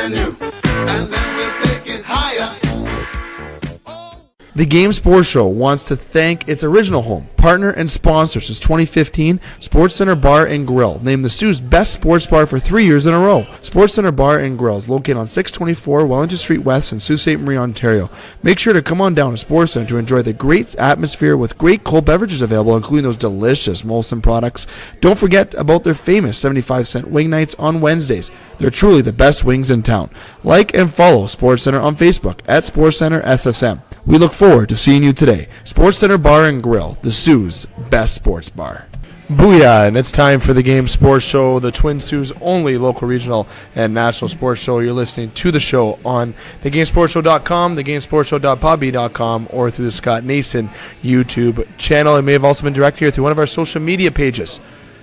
brand new, and then we'll take it higher. The Game Sports Show wants to thank its original home, partner, and sponsor since 2015, Sportscenter Bar and Grill, named the Soo's best sports bar for 3 years in a row. Sportscenter Bar and Grill is located on 624 Wellington Street West in Sault Ste. Marie, Ontario. Make sure to come on down to Sportscenter to enjoy the great atmosphere with great cold beverages available, including those delicious Molson products. Don't forget about their famous 75-cent wing nights on Wednesdays. They're truly the best wings in town. Like and follow SportsCenter on Facebook at SportsCenter SSM. We look forward to seeing you today. SportsCenter Bar and Grill, the Soo's best sports bar. Booyah, and it's time for the Game Sports Show, the Twin Sault's only local, regional, and national sports show. You're listening to the show on thegamesportshow.com, thegamesportshow.podbean.com, or through the Scott Nason YouTube channel. It may have also been directed here through one of our social media pages.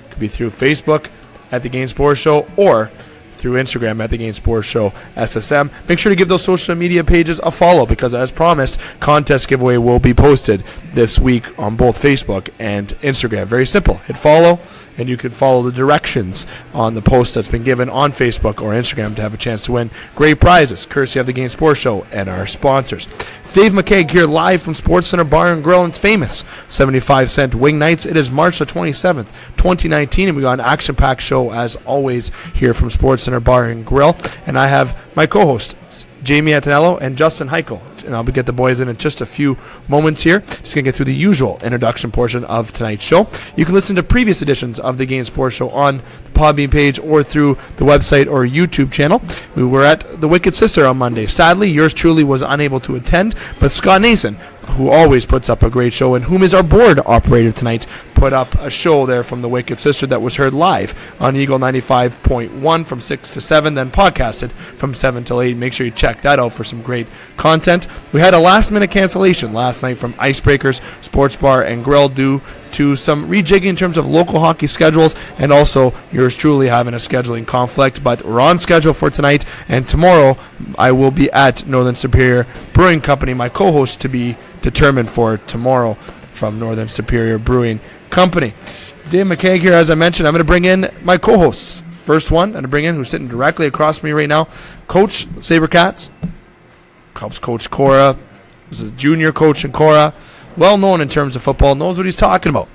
It could be through Facebook at the Game Sports Show or through Instagram at the Game Sports Show SSM. Make sure to give those social media pages a follow because, as promised, contest giveaway will be posted this week on both Facebook and Instagram. Very simple. Hit follow, and you can follow the directions on the post that's been given on Facebook or Instagram to have a chance to win great prizes, courtesy of the Game Sports Show and our sponsors. It's Dave McCaig here live from SportsCenter Bar and Grill and its famous 75-cent wing nights. It is March the 27th, 2019, and we got an action-packed show as always here from SportsCenter Bar and Grill. And I have my co-hosts, Jamie Antonello and Justin Hykel. And I'll get the boys in just a few moments here. Just going to get through the usual introduction portion of tonight's show. You can listen to previous editions of the Game Sports Show on the Podbean page or through the website or YouTube channel. We were at the Wicked Sister on Monday. Sadly, yours truly was unable to attend, but Scott Nason, who always puts up a great show and whom is our board operator tonight, put up a show there from the Wicked Sister that was heard live on Eagle 95.1 from 6 to 7, then podcasted from 7 till 8. Make sure you check that out for some great content. We had a last-minute cancellation last night from Icebreakers Sports Bar and Grill due to some rejigging in terms of local hockey schedules and also yours truly having a scheduling conflict. But we're on schedule for tonight, and tomorrow I will be at Northern Superior Brewing Company, my co-host to be determined for tomorrow from Northern Superior Brewing Company. Dave McCaig here, as I mentioned. I'm going to bring in my co-hosts. First one I'm going to bring in, who's sitting directly across from me right now, Coach Sabrecats. Helps coach Cora. Was a junior coach in Cora. Well known in terms of football. Knows what he's talking about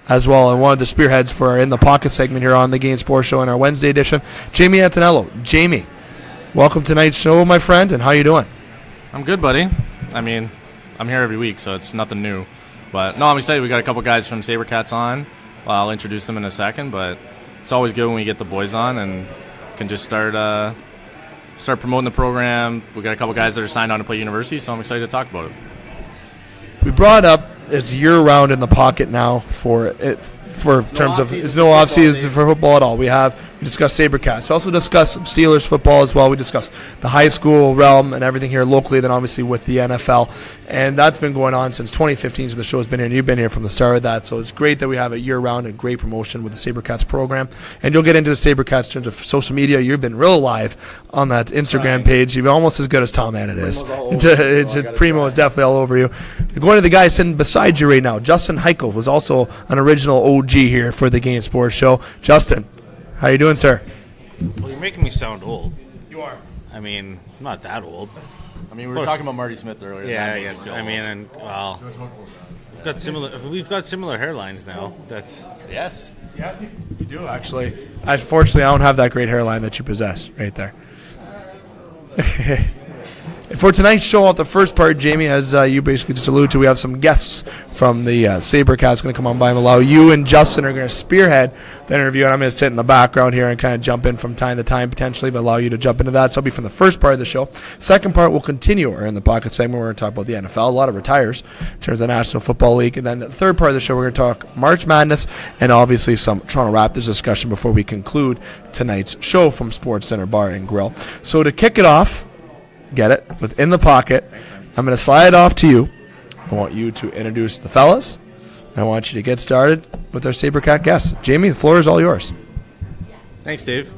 as well. And one of the spearheads for our In the Pocket segment here on the Game Sports Show in our Wednesday edition, Jamie Antonello. Jamie, welcome to tonight's show, my friend, and how you doing? I'm good, buddy. I mean, I'm here every week, so it's nothing new. But, no, I'm excited. We got a couple guys from Sabrecats on. Well, I'll introduce them in a second, but it's always good when we get the boys on and can just start promoting the program. We got a couple guys that are signed on to play university, so I'm excited to talk about it. We brought up it's year-round in the pocket now for terms of it's no off-season for football at all. We discussed Sabercats. We also discussed Steelers football as well. We discussed the high school realm and everything here locally, then obviously with the NFL. And that's been going on since 2015, so the show's been here, and you've been here from the start of that. So it's great that we have a year-round and great promotion with the Sabercats program. And you'll get into the Sabercats in terms of social media. You've been real live on that Instagram page. You've been almost as good as Tom Annett is. Primo is definitely all over you. You're going to the guy sitting beside you right now. Justin Hykel was also an original OG here for the Game Sports Show. Justin, how you doing, sir? Well, you're making me sound old. You are. I mean, it's not that old. I mean, we were talking about Marty Smith earlier. Yeah, I guess. I mean, and well, we've got similar hairlines now. That's yes, you do actually. Unfortunately, I don't have that great hairline that you possess right there. For tonight's show, at the first part, Jamie, as you basically just alluded to, we have some guests from the Sabercats going to come on by and allow you and Justin are going to spearhead the interview, and I'm going to sit in the background here and kind of jump in from time to time potentially, but allow you to jump into that. So it'll be from the first part of the show. Second part, we'll continue our In the Pocket segment. We're going to talk about the NFL, a lot of retires in terms of the National Football League, and then the third part of the show, we're going to talk March Madness and obviously some Toronto Raptors discussion before we conclude tonight's show from Sportscenter Bar and Grill. So to kick it off, get it, within the pocket, I'm going to slide it off to you. I want you to introduce the fellas. I want you to get started with our Sabercat guests. Jamie, the floor is all yours. Thanks, Dave.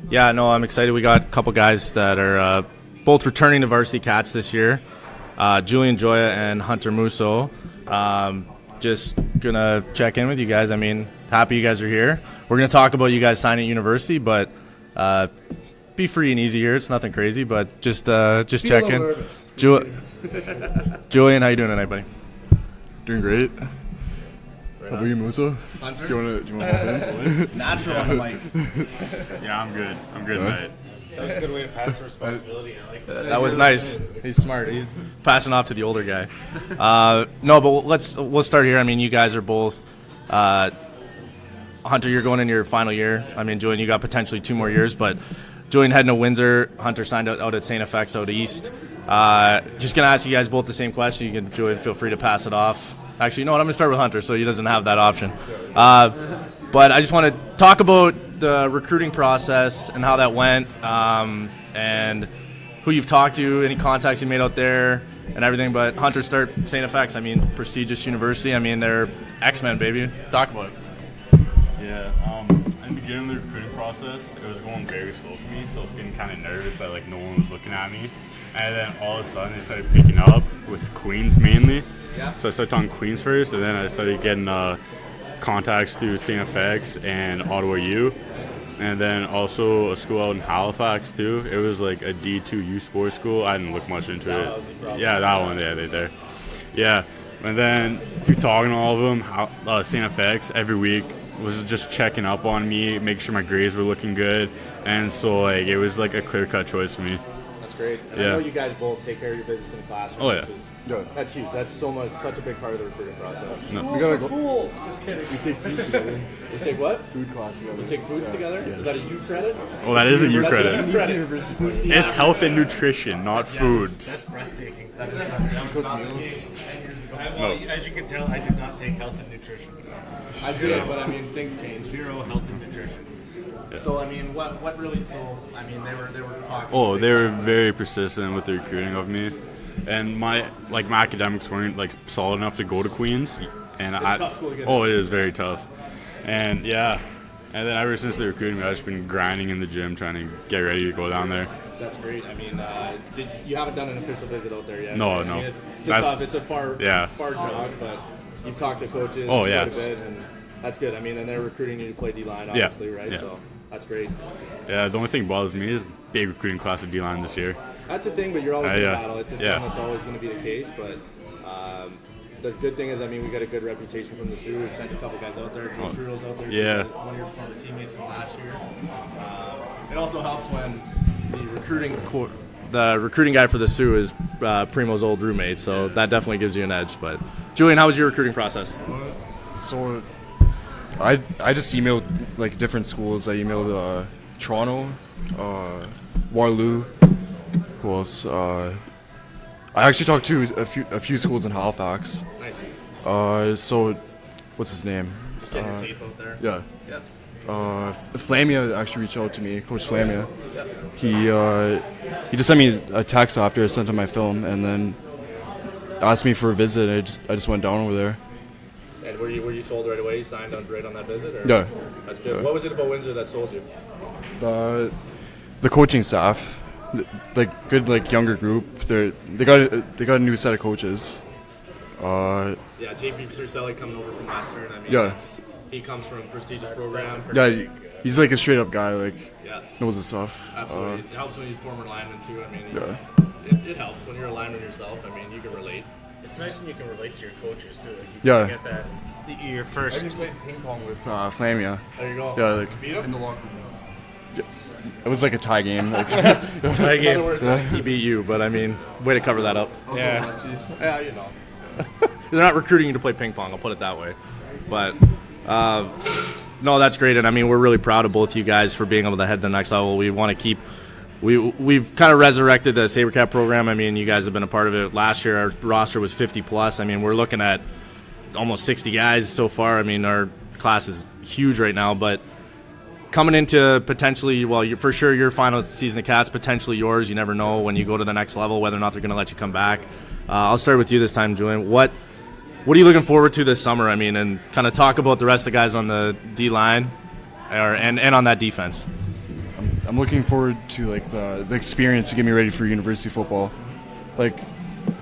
Yeah, no, I'm excited. We got a couple guys that are both returning to Varsity Cats this year. Julian, Gioia, and Hunter Mousseau. Just going to check in with you guys. I mean, happy you guys are here. We're going to talk about you guys signing at university, but be free and easy here. It's nothing crazy, but just check in. Julian, how you doing tonight, buddy? Doing great. How about you, Mousseau? Do you want to hop in? Natural on the mic. Yeah, I'm good. I'm good tonight. That was a good way to pass the responsibility. I like that. That was nice. He's smart. He's passing off to the older guy. No, but we'll start here. I mean, you guys are both. Hunter, you're going in your final year. I mean, Julian, you got potentially 2 more years, but Julian heading to Windsor. Hunter signed out at St. FX out east. Just gonna ask you guys both the same question. You can, Julian, feel free to pass it off. Actually, you know what? I'm gonna start with Hunter, so he doesn't have that option. But I just want to talk about the recruiting process and how that went, and who you've talked to, any contacts you made out there, and everything. But Hunter, start St. FX. I mean, prestigious university. I mean, they're X-Men, baby. Talk about it. Yeah, in the beginning of the recruiting process, it was going very slow for me, so I was getting kind of nervous that like no one was looking at me. And then all of a sudden, it started picking up with Queens mainly. Yeah. So I started talking Queens first, and then I started getting contacts through St. FX and Ottawa U. And then also a school out in Halifax too. It was like a D2 U sports school. I didn't look much into it. Yeah, that one. Yeah, they're there. Yeah, and then through talking to all of them, St. FX every week was just checking up on me, making sure my grades were looking good, and so like it was like a clear-cut choice for me. That's great. And Yeah. I know you guys both take care of your business in the classroom. Oh, yeah. Which is, that's huge. That's such a big part of the recruiting process. No. We gotta go. Fools. Just kidding. We take food together. You take what? Food class together. You take foods together? Is that a U credit? Oh, that is a U That's a credit. U credit. University. It's health and nutrition, not food. That's breathtaking. Cook meals. Well, as you can tell, I did not take health and nutrition. I did, but I mean, things change. Zero health and nutrition. So, I mean, what really sold? I mean, they were talking. Oh, they were very persistent with the recruiting of me, and my academics weren't like solid enough to go to Queens, and It's a tough school to get oh, in. it is very tough, and yeah, and then ever since they recruited me, I've just been grinding in the gym, trying to get ready to go down there. That's great. I mean, you haven't done an official visit out there yet? No, right? no. I mean, it's That's- tough. It's a far jog, but you've talked to coaches Oh, quite yeah. a bit, and that's good. I mean, and they're recruiting you to play D-line, obviously, right? Yeah. So that's great. Yeah, the only thing that bothers me is big recruiting class of D-line this year. That's the thing, but you're always going to yeah. battle. It's a Yeah. thing that's always going to be the case, but the good thing is, I mean, we got a good reputation from the Soo. We've sent a couple guys out there. Drew Strudel's out there. Yeah. So one of your former teammates from last year. It also helps when the recruiting guy for the Soo is Primo's old roommate, so that definitely gives you an edge. But Julian, how was your recruiting process? So, I just emailed like different schools. I emailed Toronto, Waterloo. Who else? I actually talked to a few schools in Halifax. Nice. So, what's his name? Just getting your tape out there. Yeah. Yeah. Flamia actually reached out to me, Coach Flamia. He just sent me a text after I sent him my film, and then asked me for a visit. I just went down over there. And were you sold right away? You signed right on that visit? Or? Yeah. That's good. Yeah. What was it about Windsor that sold you? The coaching staff, like good like younger group. They got a new set of coaches. Yeah, JP Cercelli coming over from Western. I mean, Yeah. he comes from a prestigious program. Yeah, he's like a straight up guy. Like Yeah, knows his stuff. absolutely. It helps when he's a former lineman too. I mean, Yeah. it helps when you're a lineman yourself. I mean, you can relate. It's nice when you can relate to your coaches too. Like you Yeah. get that your first. playing ping pong with Flamia. There you go. Yeah, like Beat him? the locker room. It was like a tie game. Like, tie In game. other words, he beat you, but I mean, way to cover that up. Yeah. Yeah, you know. They're not recruiting you to play ping pong, I'll put it that way. But, no, that's great. And, I mean, we're really proud of both you guys for being able to head to the next level. We want to keep – we've kind of resurrected the Sabrecat program. I mean, you guys have been a part of it. Last year, our roster was 50-plus. I mean, we're looking at almost 60 guys so far. I mean, our class is huge right now. But coming into potentially – for sure your final season of Cats, potentially yours. You never know when you go to the next level whether or not they're going to let you come back. I'll start with you this time, Julian. What are you looking forward to this summer? I mean, and kind of talk about the rest of the guys on the D line, and on that defense. I'm looking forward to like the experience to get me ready for university football. Like,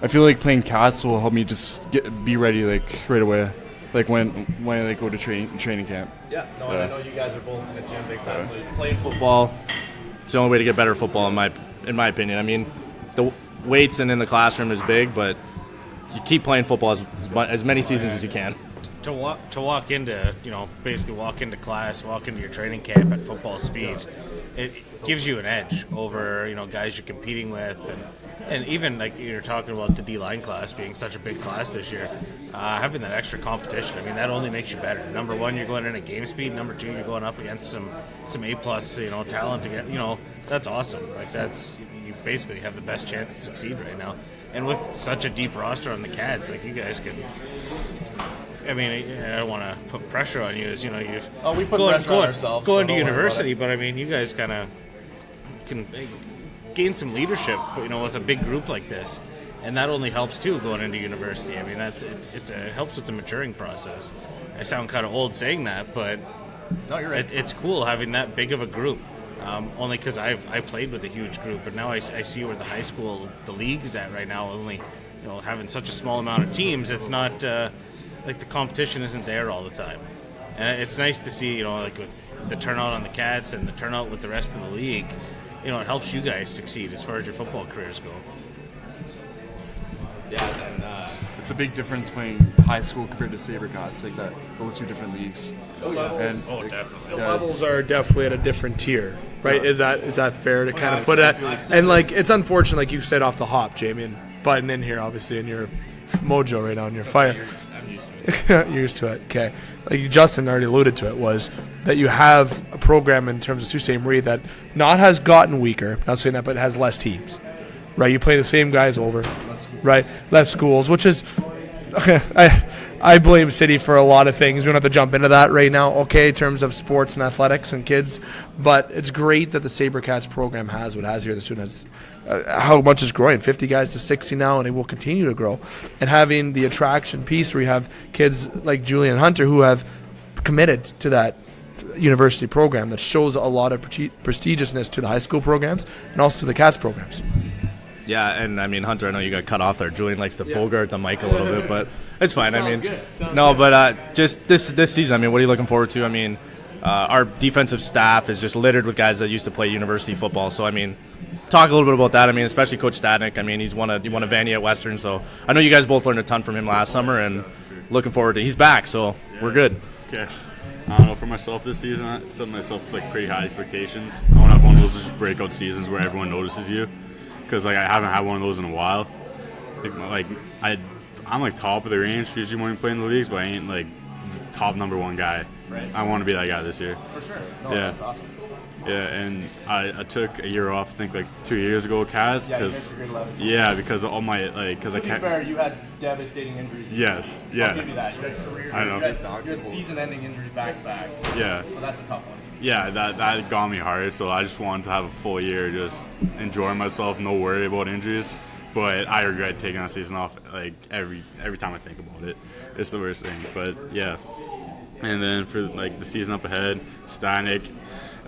I feel like playing Cats will help me just be ready like right away, like when I like go to training camp. Yeah, no, and I know you guys are both in the gym big time, so you're playing football. it's the only way to get better football in my opinion. I mean, the weights and in the classroom is big, but you keep playing football as many seasons as you can. To walk into, basically walk into class, walk into your training camp at football speed, it gives you an edge over, guys you're competing with, and even like you're talking about the D-line class being such a big class this year, having that extra competition, I mean, that only makes you better. Number one, you're going in at game speed. Number two, you're going up against some A-plus, talent to get, that's awesome. Like you basically have the best chance to succeed right now. And with such a deep roster on the Cats, like you guys can. I mean, I don't want to put pressure on you, as we put pressure on ourselves. Going to university, but I mean, you guys kind of can gain some leadership, with a big group like this, and that only helps too going into university. I mean, it helps with the maturing process. I sound kind of old saying that, but no, you're right. It's cool having that big of a group. Only because I played with a huge group, but now I see where the high school, the league is at right now. Only, having such a small amount of teams, it's not like the competition isn't there all the time, and it's nice to see, like with the turnout on the Cats and the turnout with the rest of the league, it helps you guys succeed as far as your football careers go. Yeah, and It's a big difference playing high school compared to Sabrecats, like that. Those two different leagues. Definitely. The levels are definitely at a different tier, right? Is that fair to kind of put it? And like, it's unfortunate, like you said off the hop, Jamie, and butting in here, obviously, in your mojo right now, in your fire. I'm used to it. You're used to it. Okay. Like Justin already alluded to it, was that you have a program in terms of Sault Ste. Marie that not has gotten weaker, not saying that, but has less teams. Right? You play the same guys over. Right? Less schools, which is I blame City for a lot of things. We don't have to jump into that right now, okay, in terms of sports and athletics and kids. But it's great that the Sabrecats program has what it has here. The student has how much is growing, 50 guys to 60 now, and it will continue to grow. And having the attraction piece where you have kids like Julian and Hunter who have committed to that university program that shows a lot of prestigiousness to the high school programs and also to the Cats programs. Yeah, and I mean, Hunter, I know you got cut off there. Julian likes to bogart the mic a little bit, but it's fine. Just this season, I mean, what are you looking forward to? I mean, our defensive staff is just littered with guys that used to play university football. So, I mean, talk a little bit about that. I mean, especially Coach Stadnick. I mean, he won a Vandy at Western. So, I know you guys both learned a ton from him last summer, and looking forward to he's back. So, we're good. Okay. I don't know, for myself this season, I set myself like pretty high expectations. I want to have one of those just breakout seasons where everyone notices you. Because like I haven't had one of those in a while. I'm like top of the range usually when you play in the leagues, but I ain't like top number one guy. Right. I want to be that guy this year. For sure. No, Yeah. That's awesome. Yeah, and I took a year off, I think like 2 years ago, Kaz. Yeah, you guys were grade 11. Yeah, because of all my because I To be can't. fair, you had devastating injuries. Yes. Yeah. I'll give you that. You had career. I know. You had season-ending injuries back to back. Yeah. So that's a tough one. Yeah, that got me hard. So I just wanted to have a full year, just enjoying myself, no worry about injuries. But I regret taking that season off. Like every time I think about it, it's the worst thing. But yeah, and then for like the season up ahead, Stanek,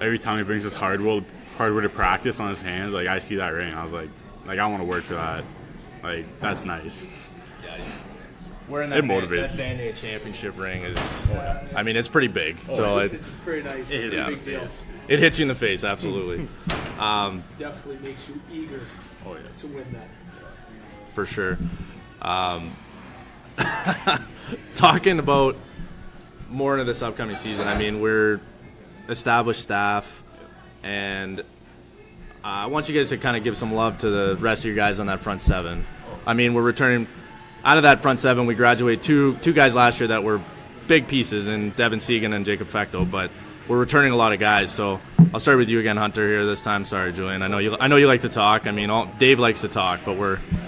every time he brings his hardwood to practice on his hands, like I see that ring, I was like I want to work for that. Like that's nice. Yeah. We're in that motivates. That Vandy championship ring is, I mean, it's pretty big. So it's pretty nice. It's a big deal. It hits you in the face, absolutely. Definitely makes you eager to win that. For sure. Talking about more into this upcoming season, I mean, we're established staff, and I want you guys to kind of give some love to the rest of your guys on that front seven. I mean, we're returning out of that front seven. We graduated two guys last year that were big pieces in Devin Segan and Jacob Fechtel, but we're returning a lot of guys. So I'll start with you again, Hunter, here this time. Sorry, Julian. I know you like to talk. I mean, Dave likes to talk, but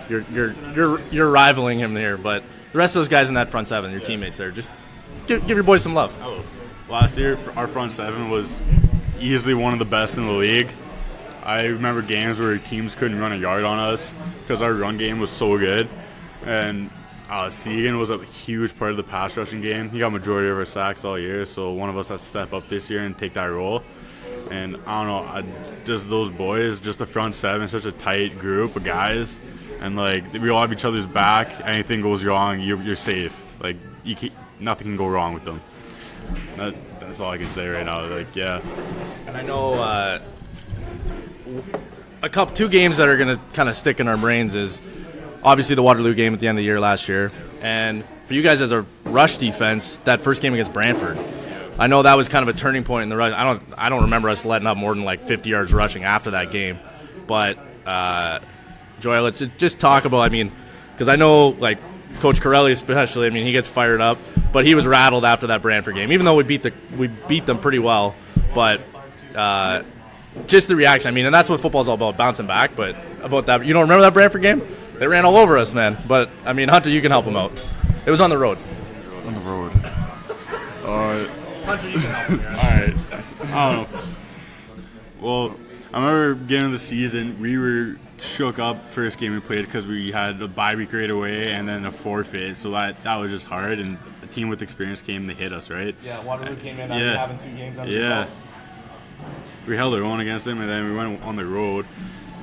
you're rivaling him here. But the rest of those guys in that front seven, your teammates there, just give your boys some love. Last year, our front seven was easily one of the best in the league. I remember games where teams couldn't run a yard on us because our run game was so good. And Segan was a huge part of the pass rushing game. He got majority of our sacks all year, so one of us has to step up this year and take that role. And I don't know, just those boys, just the front seven, such a tight group of guys, and like we all have each other's back. Anything goes wrong, you're safe. Like nothing can go wrong with them. That's all I can say right now. Like yeah. And I know two games that are going to kind of stick in our brains is obviously the Waterloo game at the end of the year last year, and for you guys as a rush defense, that first game against Brantford. I know that was kind of a turning point in the rush. I don't remember us letting up more than like 50 yards rushing after that game. But Gioia, let's just talk about. I mean, because I know like Coach Corelli especially. I mean, he gets fired up, but he was rattled after that Brantford game. Even though we beat them pretty well, but just the reaction. I mean, and that's what football's all about, bouncing back. But about that, you don't remember that Brantford game? They ran all over us, man. But I mean, Hunter, you can help them out. It was on the road. On the road. Hunter, you can help them. All right. I don't know. Well, I remember beginning of the season, we were shook up first game we played because we had a bye week right away and then a forfeit. So that was just hard. And a team with experience came to hit us, right? Yeah, Waterloo came in after having 2 games under the belt. We held our own against them, and then we went on the road.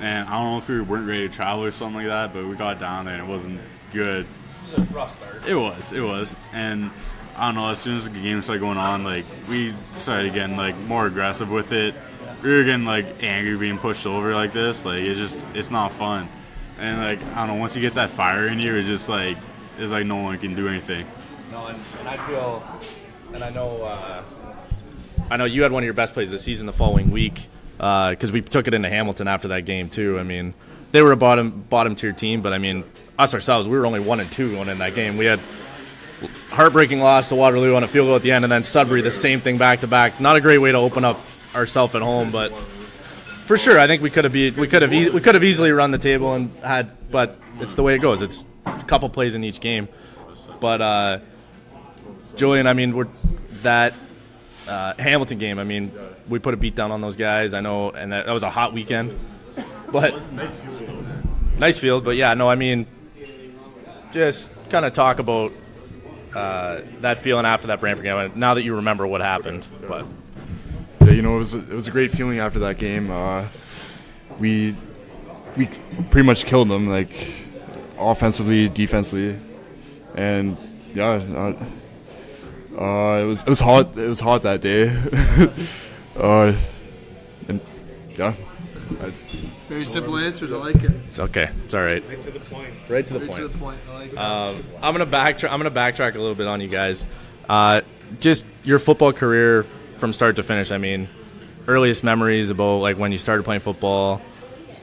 And I don't know if we weren't ready to travel or something like that, but we got down there and it wasn't good. It was a rough start. It was. And I don't know, as soon as the game started going on, like, we started getting, like, more aggressive with it. We were getting, like, angry being pushed over like this. Like, it's not fun. And, like, I don't know, once you get that fire in you, it's just, like, it's like no one can do anything. No, and I feel, and I know you had one of your best plays this season the following week because we took it into Hamilton after that game, too. I mean, they were a bottom-tier team, but, I mean, us ourselves, we were only 1-2 going in that game. We had heartbreaking loss to Waterloo on a field goal at the end, and then Sudbury the same thing back-to-back. Not a great way to open up ourselves at home, but for sure, I think we could have easily run the table and had, but it's the way it goes. It's a couple plays in each game. But Julian, I mean, that Hamilton game, I mean, we put a beat down on those guys. I know, and that was a hot weekend. But nice field, but yeah, no, I mean, just kind of talk about that feeling after that Brantford game. Now that you remember what happened, but. Yeah, you know, it was a great feeling after that game. We pretty much killed them, like, offensively, defensively, and yeah, it was hot. It was hot that day, and yeah. Very simple answers. I like it. It's okay. It's all right. Right to the point. Right to the point. I like it. I'm gonna backtrack a little bit on you guys. Just your football career from start to finish. I mean, earliest memories about like when you started playing football,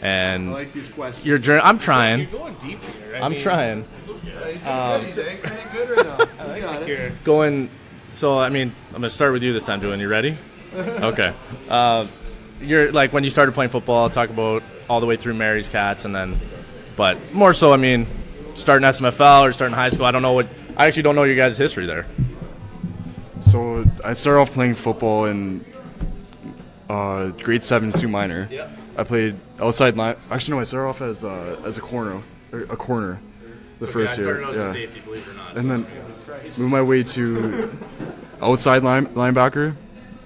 and I like these questions. your journey. I'm trying. You're going deep here. I'm trying. He's good right now. I like you're Going. So I mean, I'm gonna start with you this time, Julian. You ready? Okay. You're like when you started playing football. Talk about all the way through Mary's Cats, and then, but more so, I mean, starting SMFL or starting high school. I actually don't know your guys' history there. So I started off playing football in grade 7 Sioux Minor. Yeah. I played outside line. Actually, no, I started off as a corner. The first year. safety, believe it or not. And then moved my way to outside linebacker,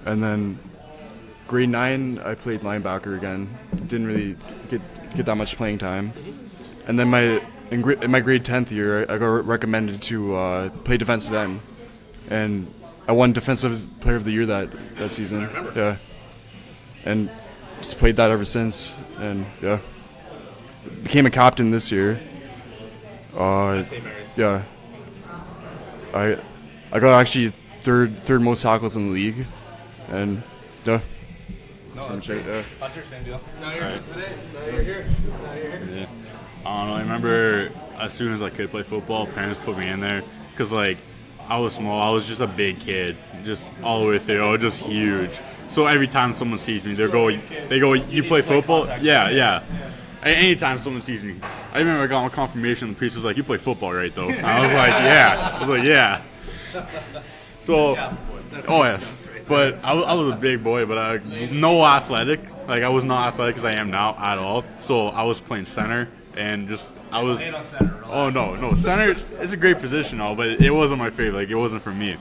and then grade 9 I played linebacker again. Didn't really get that much playing time. And then in my grade 10th year, I got recommended to play defensive end, and I won Defensive Player of the Year that season. I remember. Yeah, and just played that ever since, and yeah, became a captain this year. St. Mary's. Yeah, I got actually third most tackles in the league, and yeah. Hunter, same deal. Now you're today. Now you're here. Yeah. I don't know. I remember as soon as I could play football, parents put me in there because, like, I was small. I was just a big kid, just all the way through. I was just huge. So every time someone sees me, they go, "You play football?" Yeah. Anytime someone sees me, I remember I got my confirmation. The priest was like, "You play football, right?" Though I was like, "Yeah." So, oh yes. But I was a big boy, but no athletic. Like, I was not athletic as I am now at all. So I was playing center, and just I was. Oh no, center is a great position, all, but it wasn't my favorite. Like, it wasn't for me.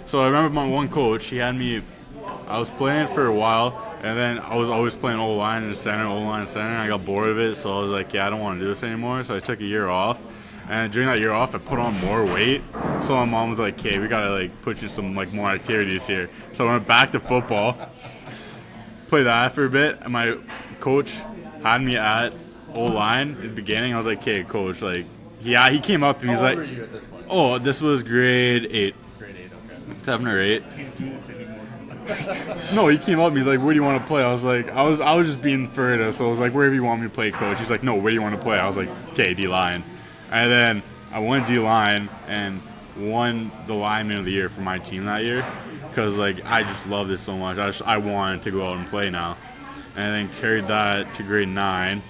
So I remember my one coach. He had me. I was playing for a while, and then I was always playing O-line and center, O-line and center. And I got bored of it, so I was like, yeah, I don't want to do this anymore. So I took a year off. And during that year off, I put on more weight. So my mom was like, "Okay, we gotta like put you some like more activities here." So I went back to football, played that for a bit. And my coach had me at O-line at the beginning. I was like, okay, coach, like, yeah, he came up to me. He's like, How old were you at this point? oh, this was grade 8. Grade 8, okay. 7 or 8. No, he came up and he's like, where do you want to play? I was like, I was just being furtive, so I was like, wherever you want me to play, coach. He's like, no, where do you want to play? I was like, okay, D-line. And then I went D-line and won the lineman of the year for my team that year because, like, I just loved it so much. I wanted to go out and play now. And then carried that to grade 9.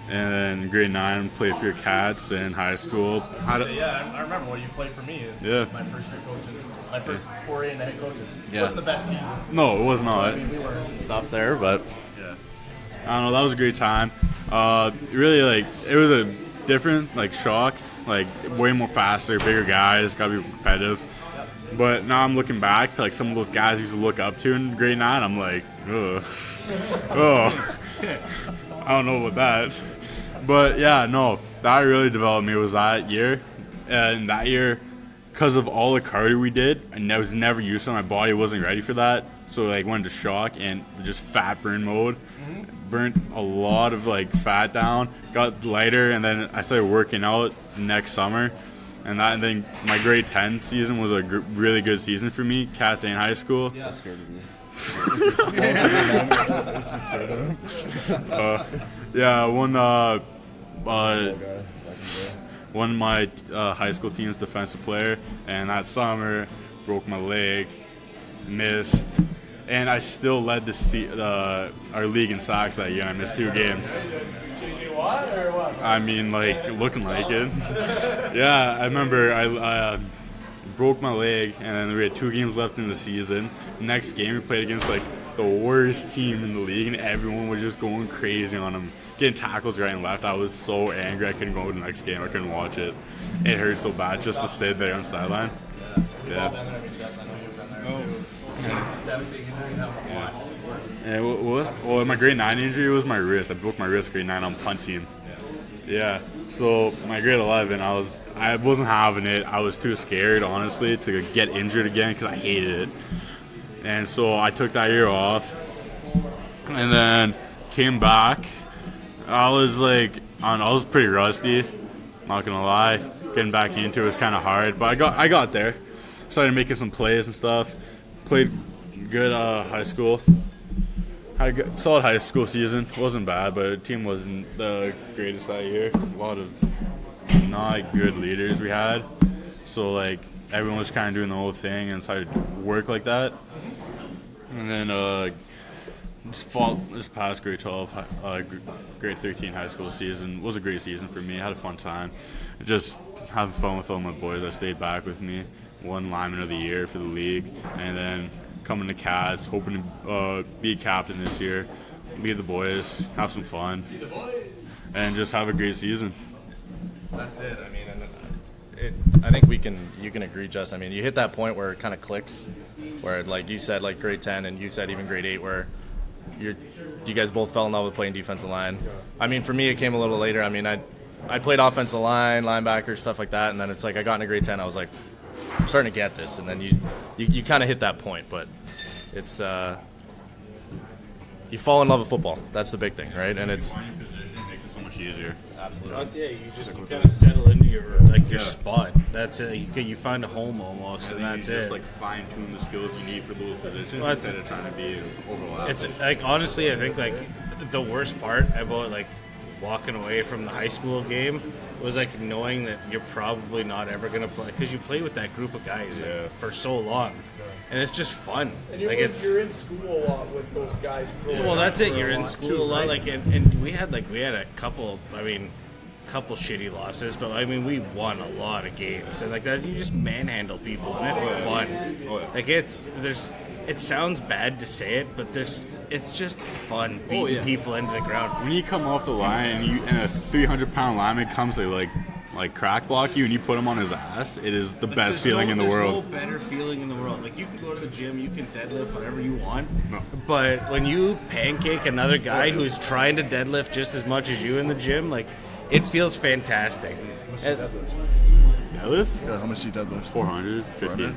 And then grade 9, played for your Cats in high school. Yeah, I remember when you played for me. Yeah. My first year coaching. My first foray into head coaching. Yeah. It wasn't the best season. No, it was not. I mean, we learned some stuff there, but Yeah. I don't know, that was a great time. Really, like, it was a different, like, shock. Like, way more faster, bigger guys, gotta be competitive. But now I'm looking back to, like, some of those guys I used to look up to in grade 9. I'm like, ugh. Oh. I don't know about that. But, yeah, no, that really developed me was that year. And that year, because of all the cardio we did, I was never used to it. My body wasn't ready for that. So, like, went into shock and just fat burn mode. Burnt a lot of, like, fat down, got lighter, and then I started working out next summer. And then my grade 10 season was a really good season for me, Cass in high school. yeah. Yeah, won my high school team's defensive player, and that summer broke my leg, missed, and I still led our league in sacks that year. I missed 2 games. I mean, like, looking like it. Yeah, I remember I broke my leg, and then we had 2 games left in the season. Next game, we played against, like, the worst team in the league, and everyone was just going crazy on them, getting tackles right and left. I was so angry I couldn't go to the next game. I couldn't watch it. It hurt so bad just to sit there on the sideline. Yeah. And well, my grade 9 injury was my wrist. I broke my wrist grade 9 on punt team. Yeah. So my grade 11, I wasn't having it. I was too scared, honestly, to get injured again because I hated it. And so I took that year off, and then came back. I was pretty rusty. Not gonna lie, getting back into it was kind of hard, but I got there. Started making some plays and stuff. Played good high school. Had a solid high school season. Wasn't bad, but the team wasn't the greatest that year. A lot of not good leaders we had. So, like, everyone was kind of doing the whole thing and started to work like that. And then this past grade 12, grade 13 high school season was a great season for me. I had a fun time. Just having fun with all my boys that stayed back with me. Won lineman of the year for the league. And then coming to Cats, hoping to be a captain this year, lead the boys, have some fun, and just have a great season. That's it. I mean, I think you can agree, Justin. I mean, you hit that point where it kind of clicks, where, like you said, like grade 10, and you said even grade 8, where you guys both fell in love with playing defensive line. I mean, for me, it came a little later. I mean, I played offensive line, linebacker, stuff like that, and then it's like I got into grade 10, I was like, I'm starting to get this, and then you kind of hit that point, but it's you fall in love with football. That's the big thing, right? And it's Finding position makes it so much easier. absolutely. Yeah, you kind of settle into your spot. That's it. You find a home almost, and that's you just it. like fine tune the skills you need for those positions Well, instead of trying to be overlapping. It's like, honestly, I think, like, the worst part about, like, walking away from the high school game was, like, knowing that you're probably not ever going to play, because you play with that group of guys for so long, and it's just fun. And Like, you're in school a lot with those guys. well, that's it. You're in school a lot, like, and we had a couple shitty losses, but I mean, we won a lot of games, and like that, you just manhandle people, and it's fun. Like, it sounds bad to say it, but it's just fun beating people into the ground. When you come off the line and a 300-pound lineman comes to like crack block you and you put him on his ass, it is the best feeling in the world. There's no better feeling in the world. Like, you can go to the gym, you can deadlift whatever you want, but when you pancake another guy who's trying to deadlift just as much as you in the gym, like, it feels fantastic. Deadlift? Yeah, how much do you deadlift? 450.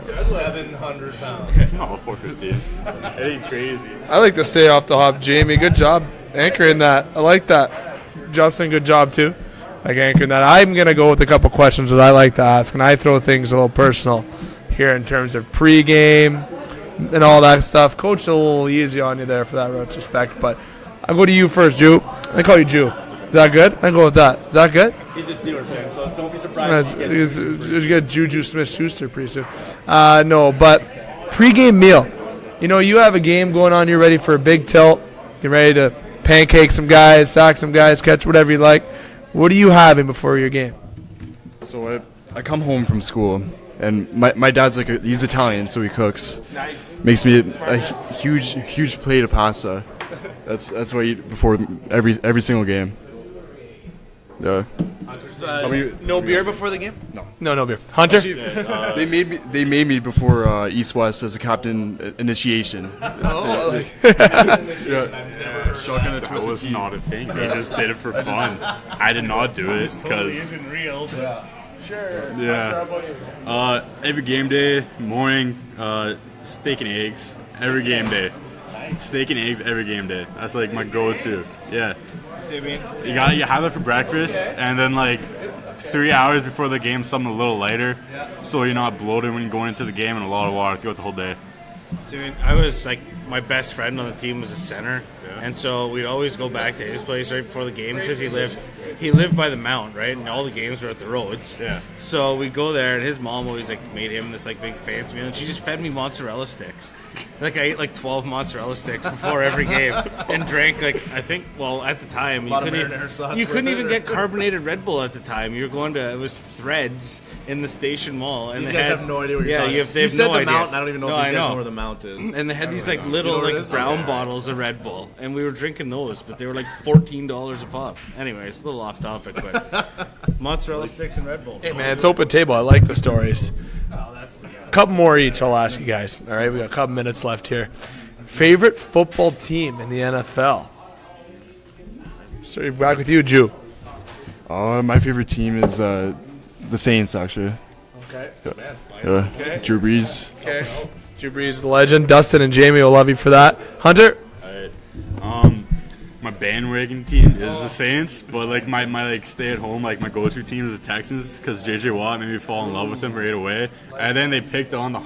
700 pounds. No, 415. It ain't crazy. I like to stay off the hop, Jamie. Good job anchoring that. I like that. Justin, good job too. Like anchoring that. I'm going to go with a couple questions that I like to ask, and I throw things a little personal here in terms of pregame and all that stuff. Coach a little easy on you there for that retrospect, but I'll go to you first, Jew. I call you Jew. Is that good? I go with that. Is that good? He's a Steelers fan, so don't be surprised. He's get Juju Smith-Schuster pretty soon. No, but pregame meal. You know, you have a game going on. You're ready for a big tilt. You're ready to pancake some guys, sack some guys, catch whatever you like. What are you having before your game? So I come home from school, and my dad's he's Italian, so he cooks. Nice. Makes me a huge plate of pasta. That's what I eat before every single game. Yeah. No beer before the game? No beer. Hunter? They made me before East West as a captain initiation. Shotgun a That twisted was tea. not a thing. He just did it for fun. I did not do it because isn't real. yeah. Every game day, morning, steak and eggs. Every game day. Steak and eggs every game day. That's like my go-to. Yeah. You have that for breakfast, and then like 3 hours before the game, something a little lighter, so you're not bloated when you're going into the game, and a lot of water throughout the whole day. I was like, my best friend on the team was a center, and so we'd always go back to his place right before the game because he lived by the mount, right, and all the games were at the roads. Yeah. So we'd go there, and his mom always like made him this like big fancy meal, and she just fed me mozzarella sticks. Like I ate like 12 mozzarella sticks before every game, and drank like at the time you couldn't even get carbonated Red Bull at the time. You were going to it was Threads in the station mall, and These they guys had, have no idea what you're yeah, talking about. they have said no the idea. Mount, and I don't even know No, if I these guys know. know where the Mount is. And they had these like little know what it like is? brown Okay. bottles of Red Bull, and we were drinking those, but they were like $14 a pop. Anyways, a little off topic, but mozzarella sticks and Red Bull. Hey, man, it's open table. I like the stories. A couple more each I'll ask you guys. All right, we got a couple minutes left here. Favorite football team in the NFL? Starting back with you, Jew. My favorite team is the Saints, actually. Okay. Yeah. Drew Brees. Okay. Drew Brees, the legend. Dustin and Jamie will love you for that. Hunter? My bandwagon team is the Saints, but like my like stay at home, like my go-to team is the Texans because JJ Watt made me fall in love with him right away, and then they picked on the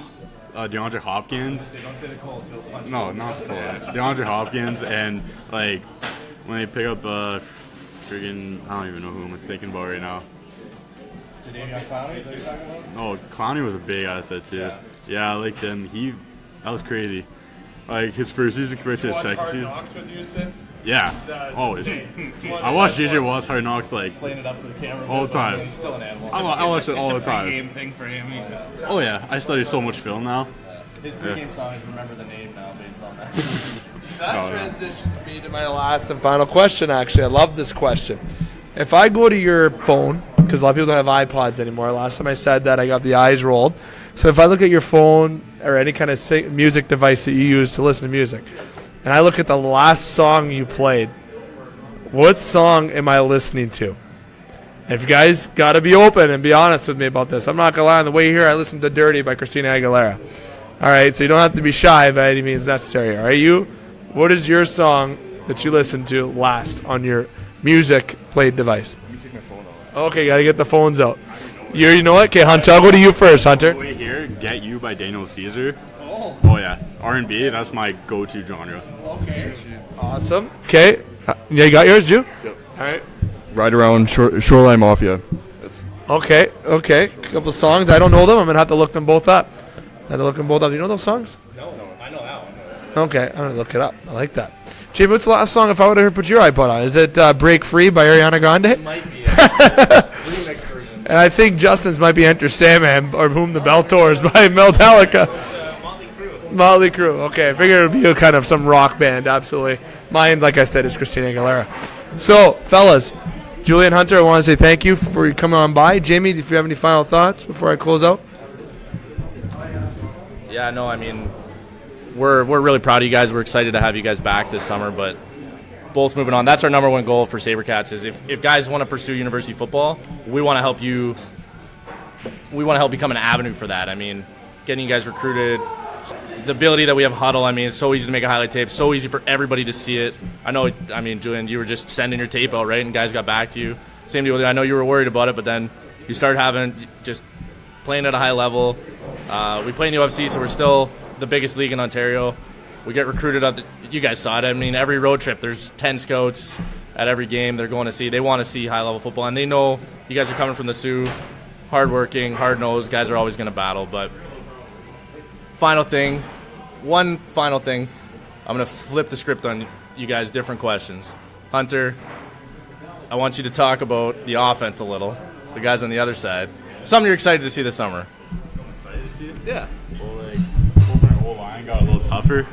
DeAndre Hopkins. Don't say the Colts. No, not the Colts. DeAndre Hopkins, and like when they pick up friggin' I don't even know who I'm thinking about right now. No, Clowney was a big asset too. Yeah, I liked him. That was crazy. Like his first season compared to his second season. Yeah, always. I watch JJ Watt's Hard Knocks like Playing it up for the camera. all the time. He's still an animal. I watch it all the time. Game thing for him. He just, Oh yeah, I study so much film now. His pregame song is "Remember the Name" now, based on that. That Oh, no. transitions me to my last and final question, actually. I love this question. If I go to your phone, because a lot of people don't have iPods anymore. Last time I said that, I got the eyes rolled. So if I look at your phone or any kind of music device that you use to listen to music, and I look at the last song you played, what song am I listening to? And if you guys got to be open and be honest with me about this. I'm not going to lie. On the way here, I listened to Dirty by Christina Aguilera. All right, so you don't have to be shy by any means necessary. All right, what is your song that you listen to last on your music played device? You take my phone out. Okay, got to get the phones out. You know what? Okay, Hunter, I'll go to you first, Hunter. Wait here, "Get You" by Daniel Caesar. Oh yeah, R&B. That's my go-to genre. Awesome. Okay. Yeah, you got yours, Jew? Yep. All right. Ride Around Shoreline Mafia. Okay. Couple songs. I don't know them. I'm going to have to look them both up. You know those songs? No, I know that one. Okay, I'm going to look it up. I like that. Jamie, what's the last song if I would have put your iPod on? Is it Break Free by Ariana Grande? Might be a remix version. And I think Justin's might be Enter Sandman or Whom the Bell Tolls by Metallica. Motley Crue. Okay, I figured it would be a kind of some rock band, absolutely. Mine, like I said, is Christina Aguilera. So, fellas, Julian, Hunter, I want to say thank you for coming on by. Jamie, if you have any final thoughts before I close out? Yeah, no, I mean, we're really proud of you guys. We're excited to have you guys back this summer, but both moving on. That's our number one goal for Sabrecats is if guys want to pursue university football, we want to help you. We want to help become an avenue for that. I mean, getting you guys recruited. The ability that we have huddle, I mean, it's so easy to make a highlight tape, so easy for everybody to see it. I know, I mean, Julian, you were just sending your tape out, right, and guys got back to you. Same deal with you. I know you were worried about it, but then you started just playing at a high level. We play in the UFC, so we're still the biggest league in Ontario. We get recruited up. You guys saw it. I mean, every road trip, there's 10 scouts at every game they're going to see. They want to see high-level football, and they know you guys are coming from the Soo, hard-working, hard-nosed. Guys are always going to battle, but one final thing, I'm going to flip the script on you guys, different questions. Hunter, I want you to talk about the offense a little, the guys on the other side. Something you're excited to see this summer. I'm excited to see it? Yeah. Well, my whole line got a little tougher.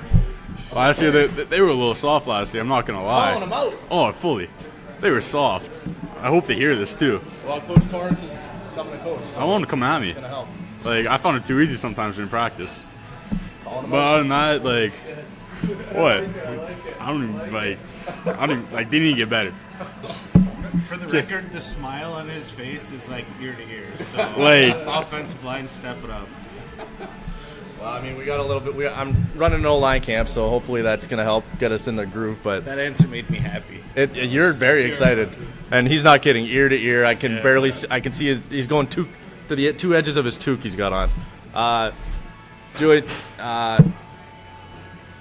Last year, they were a little soft last year, I'm not going to lie. Calling them out. Oh, fully. They were soft. I hope they hear this, too. Well, Coach Torrance is coming to coach. So I want him to come at me. it's going to help. Like, I found it too easy sometimes in practice. Calling them But out. other than that, like, what? I don't even, they didn't even get better. For the record, the smile on his face is like ear to ear. So Like- offensive line, step it up. Well, I mean, we got a little bit. I'm running an O-line camp, so hopefully that's going to help get us in the groove. But That answer made me happy. you're very excited, and he's not kidding. Ear to ear, I can barely. I can see he's going to the two edges of his toque he's got on. Joey,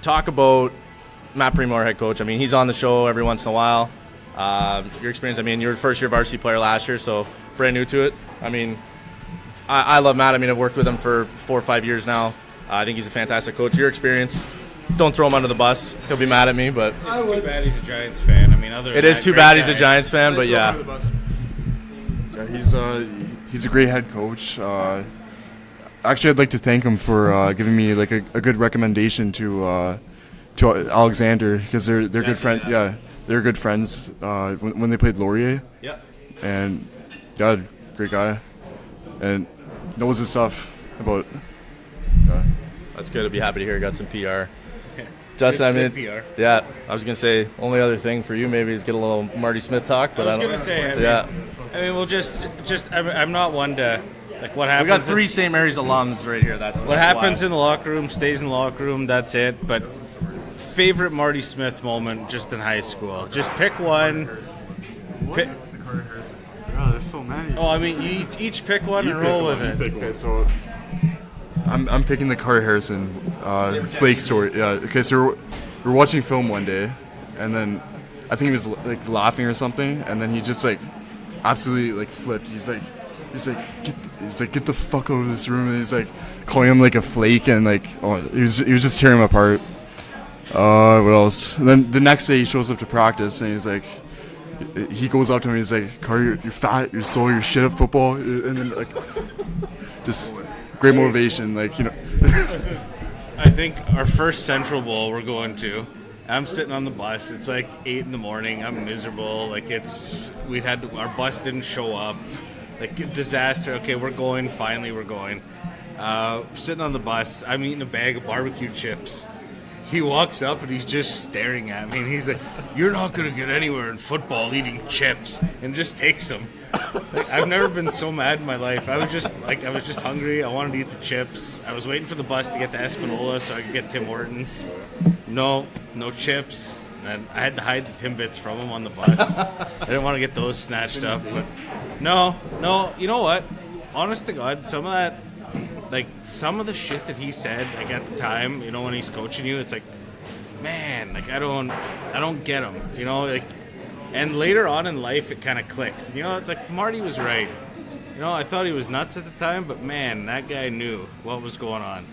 talk about Matt Primo, our head coach. I mean, he's on the show every once in a while. Your experience. I mean, you were first year varsity player last year, so brand new to it. I mean, I love Matt. I mean, I've worked with him for 4 or 5 years now. I think he's a fantastic coach. Your experience, don't throw him under the bus. He'll be mad at me, but It's too bad he's a Giants fan. I mean, it is too bad he's a Giants fan, but yeah. Yeah, he's a great head coach. Actually, I'd like to thank him for giving me like a good recommendation to Alexander, because they're good friends. Yeah, they're good friends when they played Laurier. Yeah. And great guy, and knows his stuff about. That's good. I'd be happy to hear. Got some PR. Justin, I mean, PR. yeah. I was gonna say only other thing for you maybe is get a little Marty Smith talk, but I was don't. gonna say, yeah. I mean, we'll just I'm not one to like what We happens. got 3 St. Mary's alums right here. That's What happens in the locker room stays in the locker room. That's it. But favorite Marty Smith moment just in high school. Just pick one. Pick, Yeah, there's so many. I mean, you each pick one and roll with it. Okay, so I'm picking the Carter Harrison flake story. Yeah. Okay, so we're watching film one day, and then I think he was like laughing or something, and then he just like absolutely like flipped. He's like get the fuck out of this room, and he's like calling him like a flake, and like he was just tearing him apart. What else? And then the next day he shows up to practice, and he's like. He goes up to him and he's like, Carter, you're fat, you're slow, you're shit at football. And then, like, just great motivation. Like, you know. This is, I think, our first Central Bowl we're going to. I'm sitting on the bus. It's like 8 in the morning. I'm miserable. Like, our bus didn't show up. Like, disaster. Okay, we're going. Finally, we're going. Sitting on the bus. I'm eating a bag of barbecue chips. He walks up and he's just staring at me, and he's like, "You're not gonna get anywhere in football eating chips," and just takes them. Like, I've never been so mad in my life. I was just hungry. I wanted to eat the chips. I was waiting for the bus to get to Espanola so I could get Tim Hortons. No chips. And I had to hide the Timbits from him on the bus. I didn't want to get those snatched up. But no. You know what? Honest to God, some of that. Like, some of the shit that he said, like, at the time, you know, when he's coaching you, it's like, man, like, I don't get him, you know, like, and later on in life, it kind of clicks. You know, it's like, Marty was right. You know, I thought he was nuts at the time, but, man, that guy knew what was going on.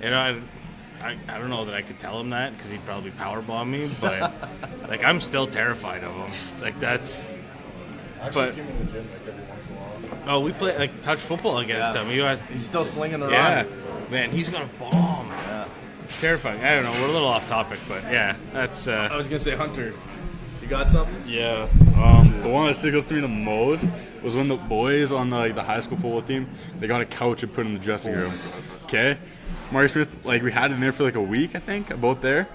And I don't know that I could tell him that, because he'd probably powerbomb me, but, like, I'm still terrified of him. Like, that's... But, oh, we play like touch football against him. He's still slinging the yeah, rock. man, he's got a bomb. Yeah. It's terrifying. I don't know. We're a little off topic, but yeah, that's. I was gonna say, Hunter, you got something? Yeah. The one that sticks out to me the most was when the boys on the high school football team, they got a couch and put it in the dressing room. Okay? Marty Smith, like, we had it in there for like a week, I think, about there.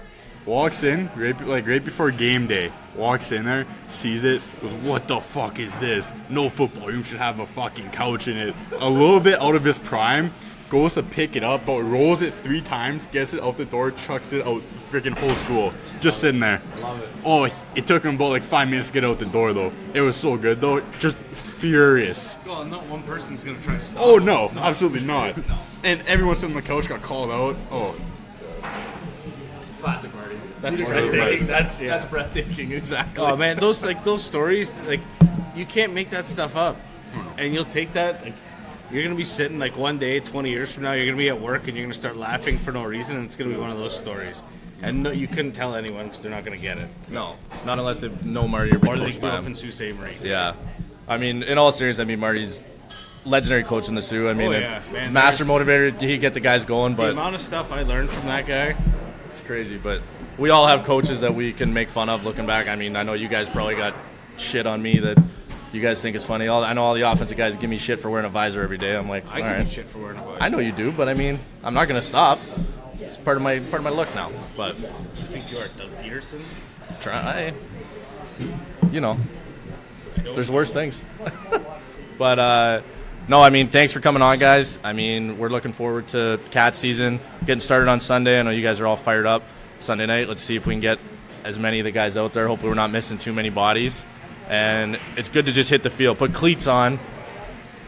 Walks in, right before game day. Walks in there, sees it, goes, "What the fuck is this? No football room should have a fucking couch in it." A little bit out of his prime, goes to pick it up, but rolls it 3 times, gets it out the door, chucks it out freaking whole school. Just sitting there. Love it. Oh, it took him about like 5 minutes to get out the door, though. It was so good, though. Just furious. Well, not one person's going to try to stop Oh, no. Absolutely not. And everyone sitting on the couch got called out. Oh. Classic Marty. That's breathtaking. That's breathtaking, exactly. Oh, man, those stories, like, you can't make that stuff up. And you'll take that, like, you're going to be sitting, like, one day, 20 years from now, you're going to be at work and you're going to start laughing for no reason, and it's going to be one of those stories. And no, you couldn't tell anyone because they're not going to get it. No, not unless they know Marty or Or they grew up in Sault Ste. Yeah. I mean, in all seriousness, I mean, Marty's legendary coach in the Soo. I mean, man, master motivator, he get the guys going, The but amount of stuff I learned from that guy. it's crazy. But we all have coaches that we can make fun of looking back. I mean, I know you guys probably got shit on me that you guys think is funny. I know all the offensive guys give me shit for wearing a visor every day. I'm like, all I give right. you shit for wearing a visor. I know you do, but I mean, I'm not going to stop. It's part of my look now. But You think you are Doug Peterson? you know, there's worse things. But no, I mean, thanks for coming on, guys. I mean, we're looking forward to Cats season getting started on Sunday. I know you guys are all fired up Sunday night. Let's see if we can get as many of the guys out there. Hopefully we're not missing too many bodies. And it's good to just hit the field, put cleats on,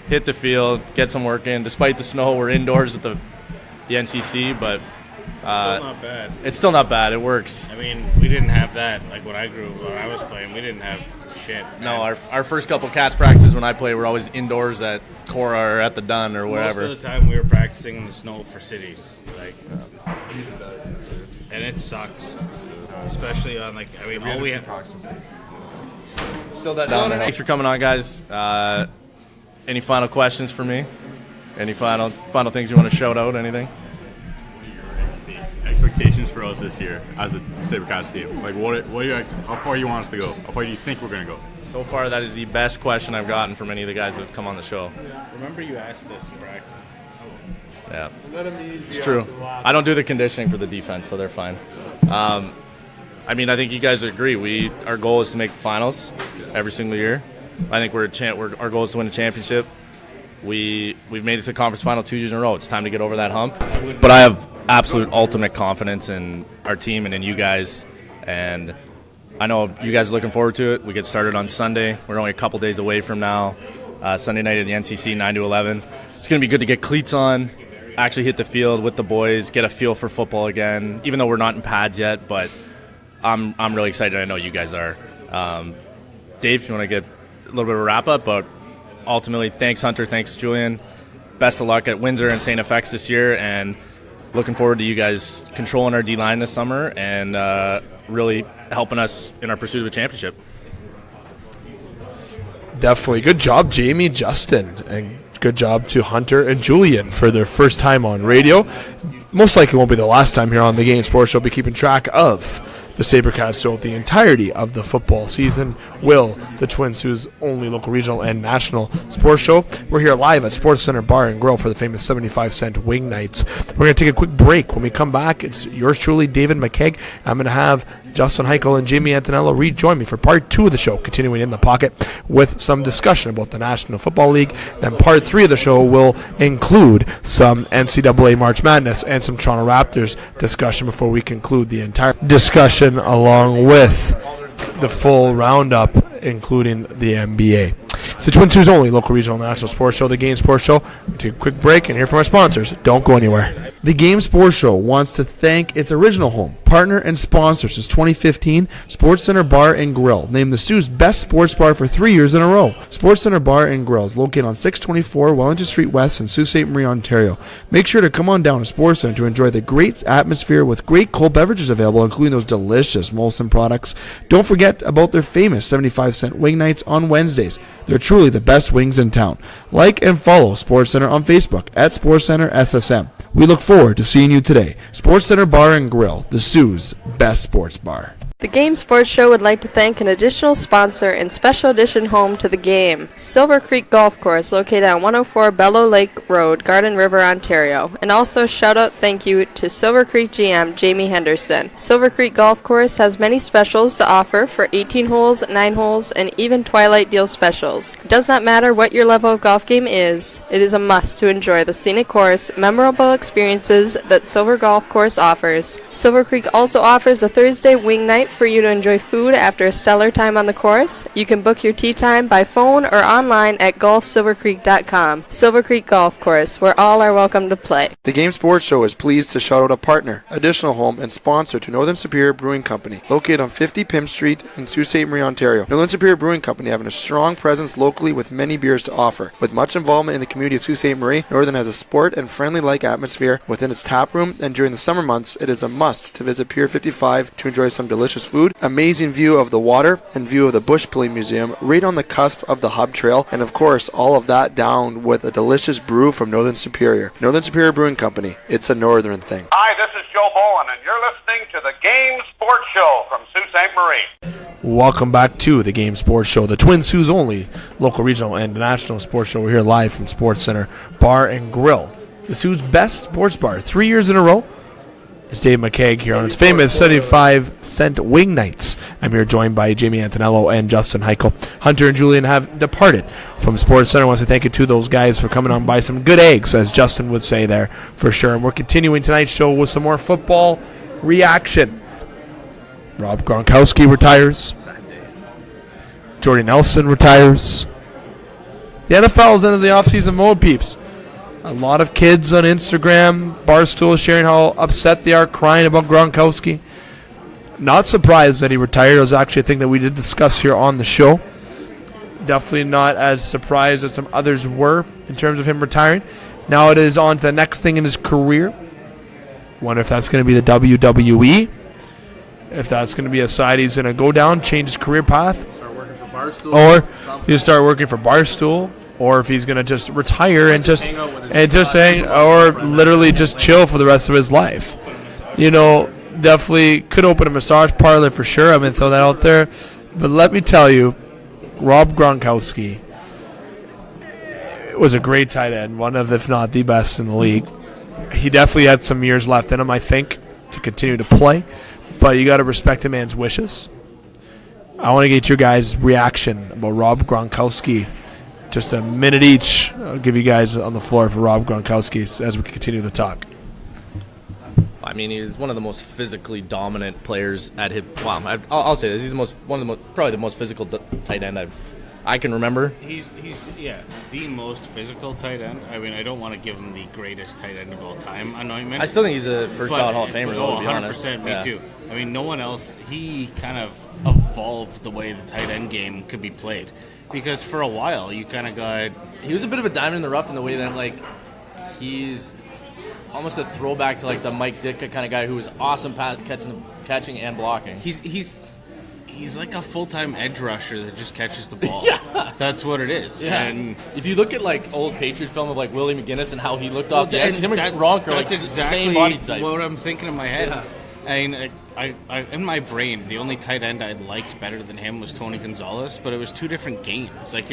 hit the field, get some work in. Despite the snow, we're indoors at the NCC, but Still not bad. it's still not bad. It works. I mean, we didn't have that. Like when I was playing, we didn't have shit. No, man. our first couple Cats practices when I played were always indoors at Cora or at the Dun or wherever. Most of the time we were practicing in the snow for cities. Like, and it sucks. Especially on all we have. Still that down there. Thanks for coming on, guys. Any final questions for me? Any final things you want to shout out? Anything? Expectations for us this year as the Sabrecats team. Like, how far you want us to go? How far do you think we're going to go? So far, that is the best question I've gotten from any of the guys that have come on the show. Remember you asked this in practice. Yeah, it's true. I don't do the conditioning for the defense, so they're fine. I mean, I think you guys agree. Our goal is to make the finals every single year. I think our goal is to win a championship. We've made it to the conference final 2 years in a row. It's time to get over that hump. But I have absolute ultimate confidence in our team and in you guys. And I know you guys are looking forward to it. We get started on Sunday. We're only a couple days away from now. Sunday night at the NCC, 9 to 11. It's going to be good to get cleats on, actually hit the field with the boys, get a feel for football again, even though we're not in pads yet. But I'm really excited. I know you guys are. Dave, you want to get a little bit of a wrap-up? But ultimately, thanks, Hunter. Thanks, Julian. Best of luck at Windsor and St. FX this year, and looking forward to you guys controlling our D-line this summer and really helping us in our pursuit of a championship. Definitely. Good job, Jamie, Justin, and good job to Hunter and Julian for their first time on radio. Most likely won't be the last time here on the Game Sports Show. Be keeping track of the Sabrecats throughout the entirety of the football season. Will, the Twin Sault's only local, regional, and national sports show. We're here live at Sportscenter Bar and Grill for the famous 75-cent wing nights. We're going to take a quick break. When we come back, it's yours truly, David McCaig. I'm going to have Justin Hykel and Jamie Antonello rejoin me for part 2 of the show, continuing in the pocket with some discussion about the National Football League. Then part 3 of the show will include some NCAA March Madness and some Toronto Raptors discussion before we conclude the entire discussion along with the full roundup, including the NBA. It's the Twin Sault's only local, regional, national sports show, the Game Sports Show. We'll take a quick break and hear from our sponsors. Don't go anywhere. The Game Sports Show wants to thank its original home, partner, and sponsor since 2015, Sportscenter Bar and Grill, named the Soo's best sports bar for 3 years in a row. Sportscenter Bar and Grill is located on 624 Wellington Street West in Sault Ste. Marie, Ontario. Make sure to come on down to SportsCenter to enjoy the great atmosphere with great cold beverages available, including those delicious Molson products. Don't forget about their famous 75-cent wing nights on Wednesdays. They're truly the best wings in town. Like and follow SportsCenter on Facebook at SportsCenter SSM. We look forward to seeing you today. SportsCenter Bar and Grill, the Soo's best sports bar. The Game Sports Show would like to thank an additional sponsor and special edition home to the game, Silver Creek Golf Course, located on 104 Bellow Lake Road, Garden River, Ontario. And also shout out thank you to Silver Creek GM Jamie Henderson. Silver Creek Golf Course has many specials to offer for 18 holes, 9 holes, and even Twilight Deal specials. It does not matter what your level of golf game is, it is a must to enjoy the scenic course, memorable experiences that Silver Golf Course offers. Silver Creek also offers a Thursday wing night for you to enjoy food after a stellar time on the course. You can book your tee time by phone or online at golfsilvercreek.com. Silver Creek Golf Course, where all are welcome to play. The Game Sports Show is pleased to shout out a partner, additional home, and sponsor to Northern Superior Brewing Company, located on 50 Pym Street in Sault Ste. Marie, Ontario. Northern Superior Brewing Company having a strong presence locally with many beers to offer. With much involvement in the community of Sault Ste. Marie, Northern has a sport and friendly-like atmosphere within its tap room, and during the summer months, it is a must to visit Pier 55 to enjoy some delicious food, amazing view of the water, and view of the Bush Pulling Museum, right on the cusp of the Hub Trail, and of course, all of that down with a delicious brew from Northern Superior. Northern Superior Brewing Company. It's a northern thing. Hi, this is Joe Bowen, and you're listening to the Game Sports Show from Sault Ste. Marie. Welcome back to the Game Sports Show, the Twin Sault's only local, regional, and national sports show. We're here live from Sportscenter Bar and Grill, the Sault's best sports bar, 3 years in a row. It's Dave McCaig here on its famous 75-cent wing nights. I'm here joined by Jamie Antonello and Justin Hykel. Hunter and Julian have departed from SportsCenter. I want to say thank you to those guys for coming on by some good eggs, as Justin would say there, for sure. And we're continuing tonight's show with some more football reaction. Rob Gronkowski retires. Jordy Nelson retires. The NFL's into the offseason mode, peeps. A lot of kids on Instagram, Barstool, sharing how upset they are, crying about Gronkowski. Not surprised that he retired. It was actually a thing that we did discuss here on the show. Definitely not as surprised as some others were in terms of him retiring. Now it is on to the next thing in his career. Wonder if that's going to be the WWE. If that's going to be a side he's going to go down, change his career path. Start working for Barstool. Or he'll start working for Barstool. Or if he's going to just retire and just hang, or literally just chill for the rest of his life. You know, definitely could open a massage parlor for sure. I'm going to throw that out there. But let me tell you, Rob Gronkowski was a great tight end, one of, if not the best in the league. He definitely had some years left in him, I think, to continue to play. But you got to respect a man's wishes. I want to get your guys' reaction about Rob Gronkowski. Just a minute each. I'll give you guys on the floor for Rob Gronkowski as we continue the talk. I mean, he's one of the most physically dominant players at his. Wow, I'll say this: he's probably the most physical tight end I can remember. He's the most physical tight end. I mean, I don't want to give him the greatest tight end of all time anointment. I still think he's a first ballot Hall of Famer. Oh, 100%, me too. I mean, no one else. He kind of evolved the way the tight end game could be played. Because for a while, you kind of got... He was a bit of a diamond in the rough in the way that, like, he's almost a throwback to, like, the Mike Ditka kind of guy who was awesome catching and blocking. He's like a full-time edge rusher that just catches the ball. Yeah. That's what it is. Yeah. And if you look at, like, old Patriot film of, like, Willie McGinnis and how he looked off the edge, him and Gronk are, like, that's exactly same body type. What I'm thinking in my head. Yeah. I mean, I in my brain, the only tight end I liked better than him was Tony Gonzalez, but it was two different games. Like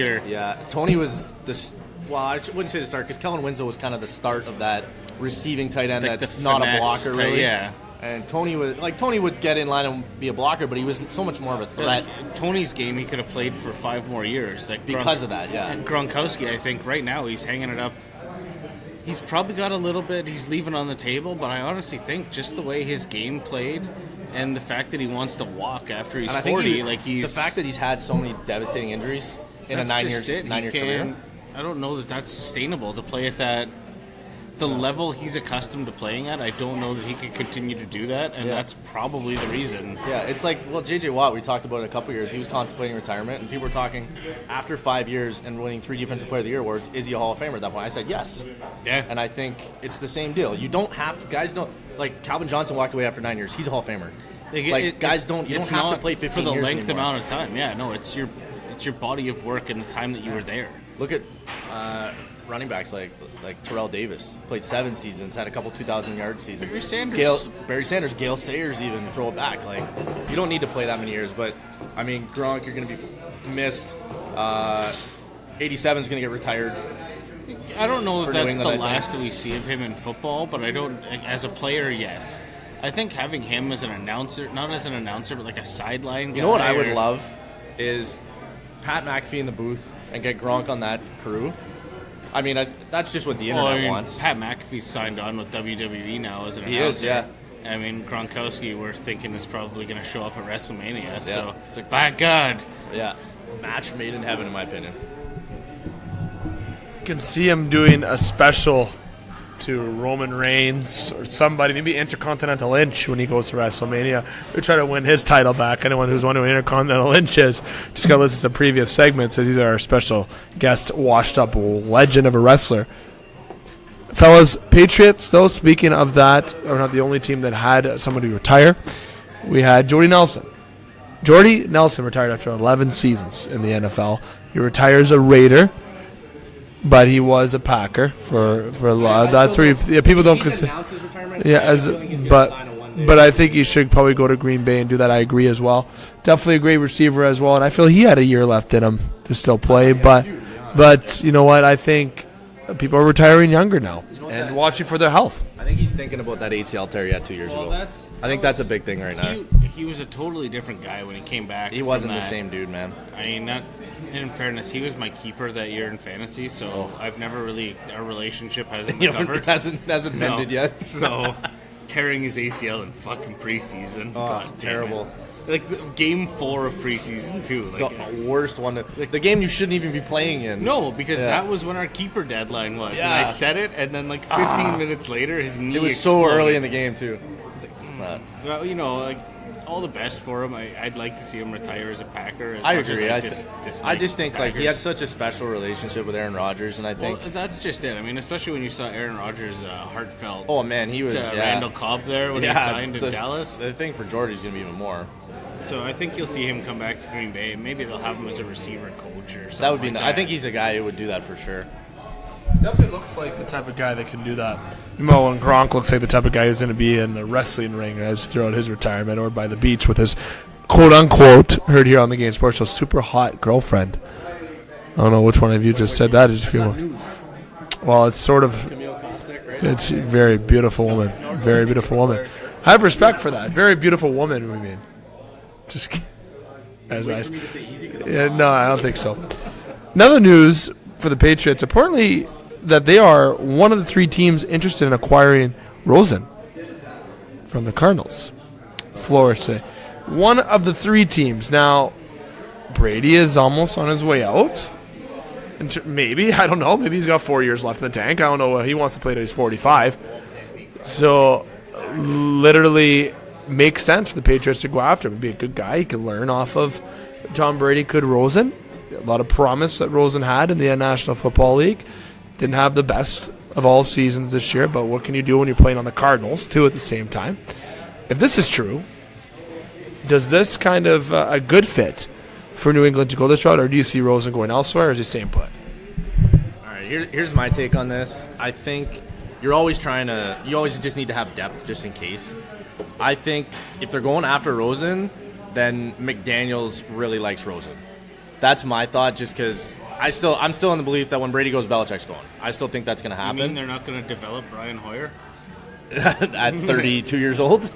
Tony was this. Well, I wouldn't say the start because Kellen Winslow was kind of the start of that receiving tight end like that's not a blocker, really. Yeah. And Tony would get in line and be a blocker, but he was so much more of a threat. Like, Tony's game, he could have played for 5 more years, like because of that. Yeah. And Gronkowski, I think right now he's hanging it up. He's probably got a little bit he's leaving on the table, but I honestly think just the way his game played and the fact that he wants to walk after he's 40, the fact that he's had so many devastating injuries in a 9-year career. I don't know that that's sustainable to play at the level he's accustomed to playing at. I don't know that he could continue to do that, and that's probably the reason. Yeah, it's like, well, J.J. Watt, we talked about it a couple years. He was contemplating retirement, and people were talking, after 5 years and winning 3 Defensive Player of the Year awards, is he a Hall of Famer at that point? I said yes. Yeah. And I think it's the same deal. You don't have, guys don't, like Calvin Johnson walked away after 9 years. He's a Hall of Famer. Guys don't, you don't have to play 15 years for the years length anymore. amount of time. Yeah, no, it's your body of work and the time that you were there. Look at running backs like Terrell Davis. Played 7 seasons, had a couple 2,000-yard seasons. Barry Sanders, Gale Sayers even throw it back. Like, you don't need to play that many years. But, I mean, Gronk, you're going to be missed. 87 is going to get retired. I don't know if that's England, the last we see of him in football, but I don't. As a player, yes. I think having him as an announcer, not as an announcer, but like a sideline guy. You know what I would love is Pat McAfee in the booth and get Gronk on that crew. I mean, that's just what the internet wants. Pat McAfee's signed on with WWE now as an announcer. He is, yeah. I mean, Gronkowski, we're thinking, is probably going to show up at WrestleMania. Yeah. So, it's like, by God. Yeah. Match made in heaven, in my opinion. You can see him doing a special to Roman Reigns or somebody, maybe Intercontinental Inch when he goes to WrestleMania. We try to win his title back. Anyone who's wondering what Intercontinental Inch is, just got to listen to previous segments, as he's our special guest, washed-up legend of a wrestler. Fellas, Patriots, though, speaking of that, are not the only team that had somebody retire. We had Jordy Nelson. Jordy Nelson retired after 11 seasons in the NFL. He retires a Raider, but he was a Packer for a lot. That's where people don't consider. Yeah, but I think he should probably go to Green Bay and do that. I agree as well. Definitely a great receiver as well, and I feel he had a year left in him to still play. But you know what? I think people are retiring younger now and watching for their health. I think he's thinking about that ACL tear he had 2 years ago. I think that's a big thing right now. He was a totally different guy when he came back. He wasn't the same dude, man. I mean, in fairness, he was my keeper that year in fantasy, so I've never really, our relationship hasn't recovered. hasn't mended yet. So, tearing his ACL in fucking preseason. God, terrible. Like, game 4 of preseason, too. Like, the worst one. The game you shouldn't even be playing in. No, because that was when our keeper deadline was. Yeah. And I said it, and then, 15 minutes later, his knee It was exploded. so early in the game, too. It's like, well, all the best for him. I'd like to see him retire as a Packer. I agree. I just think he had such a special relationship with Aaron Rodgers, and I think that's just it. I mean, especially when you saw Aaron Rodgers' heartfelt. Oh man, he was Randall Cobb there when he signed in Dallas. The thing for Jordy's gonna be even more. So I think you'll see him come back to Green Bay. Maybe they'll have him as a receiver coach or something. That would be nice. I think he's a guy who would do that for sure. Definitely looks like the type of guy that can do that. Mo and Gronk looks like the type of guy who's going to be in the wrestling ring as throughout his retirement or by the beach with his quote-unquote, heard here on the Game Sports Show, super hot girlfriend. I don't know which one of you just said that. Well, it's sort of... It's a very beautiful woman. Very beautiful woman. I have respect for that. Very beautiful woman, we mean. Just as nice. Yeah, no, I don't think so. Another news for the Patriots, apparently that they are one of the 3 teams interested in acquiring Rosen from the Cardinals. Florida. One of the 3 teams. Now, Brady is almost on his way out. Maybe, I don't know. Maybe he's got 4 years left in the tank. I don't know. He wants to play till he's 45. So, literally makes sense for the Patriots to go after him. He'd be a good guy. He could learn off of Tom Brady. Could Rosen. A lot of promise that Rosen had in the National Football League. Didn't have the best of all seasons this year, but what can you do when you're playing on the Cardinals, too, at the same time? If this is true, does this kind of a good fit for New England to go this route, or do you see Rosen going elsewhere, or is he staying put? All right, here's my take on this. I think you always just need to have depth just in case. I think if they're going after Rosen, then McDaniels really likes Rosen. That's my thought, just because I'm still in the belief that when Brady goes, Belichick's going. I still think that's going to happen. You mean they're not going to develop Brian Hoyer? At 32 years old?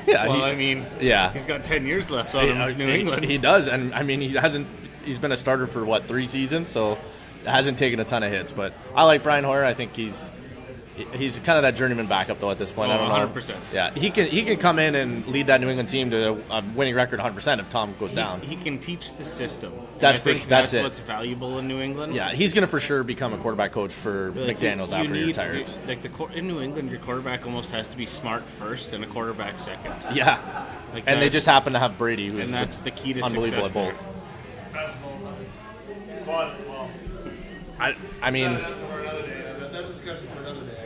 Yeah, he's got 10 years left on him in New England. He does, and I mean, he's been a starter for, 3 seasons, so it hasn't taken a ton of hits. But I like Brian Hoyer. I think he's kind of that journeyman backup, though, at this point. I don't know. 100%. Yeah, he can come in and lead that New England team to a winning record 100% if Tom goes down. He can teach the system. That's what's valuable in New England. Yeah, he's going to for sure become a quarterback coach for McDaniels after he retires. In New England, your quarterback almost has to be smart first and a quarterback second. Yeah, and they just happen to have Brady, who's and that's the key to unbelievable success at both. I mean,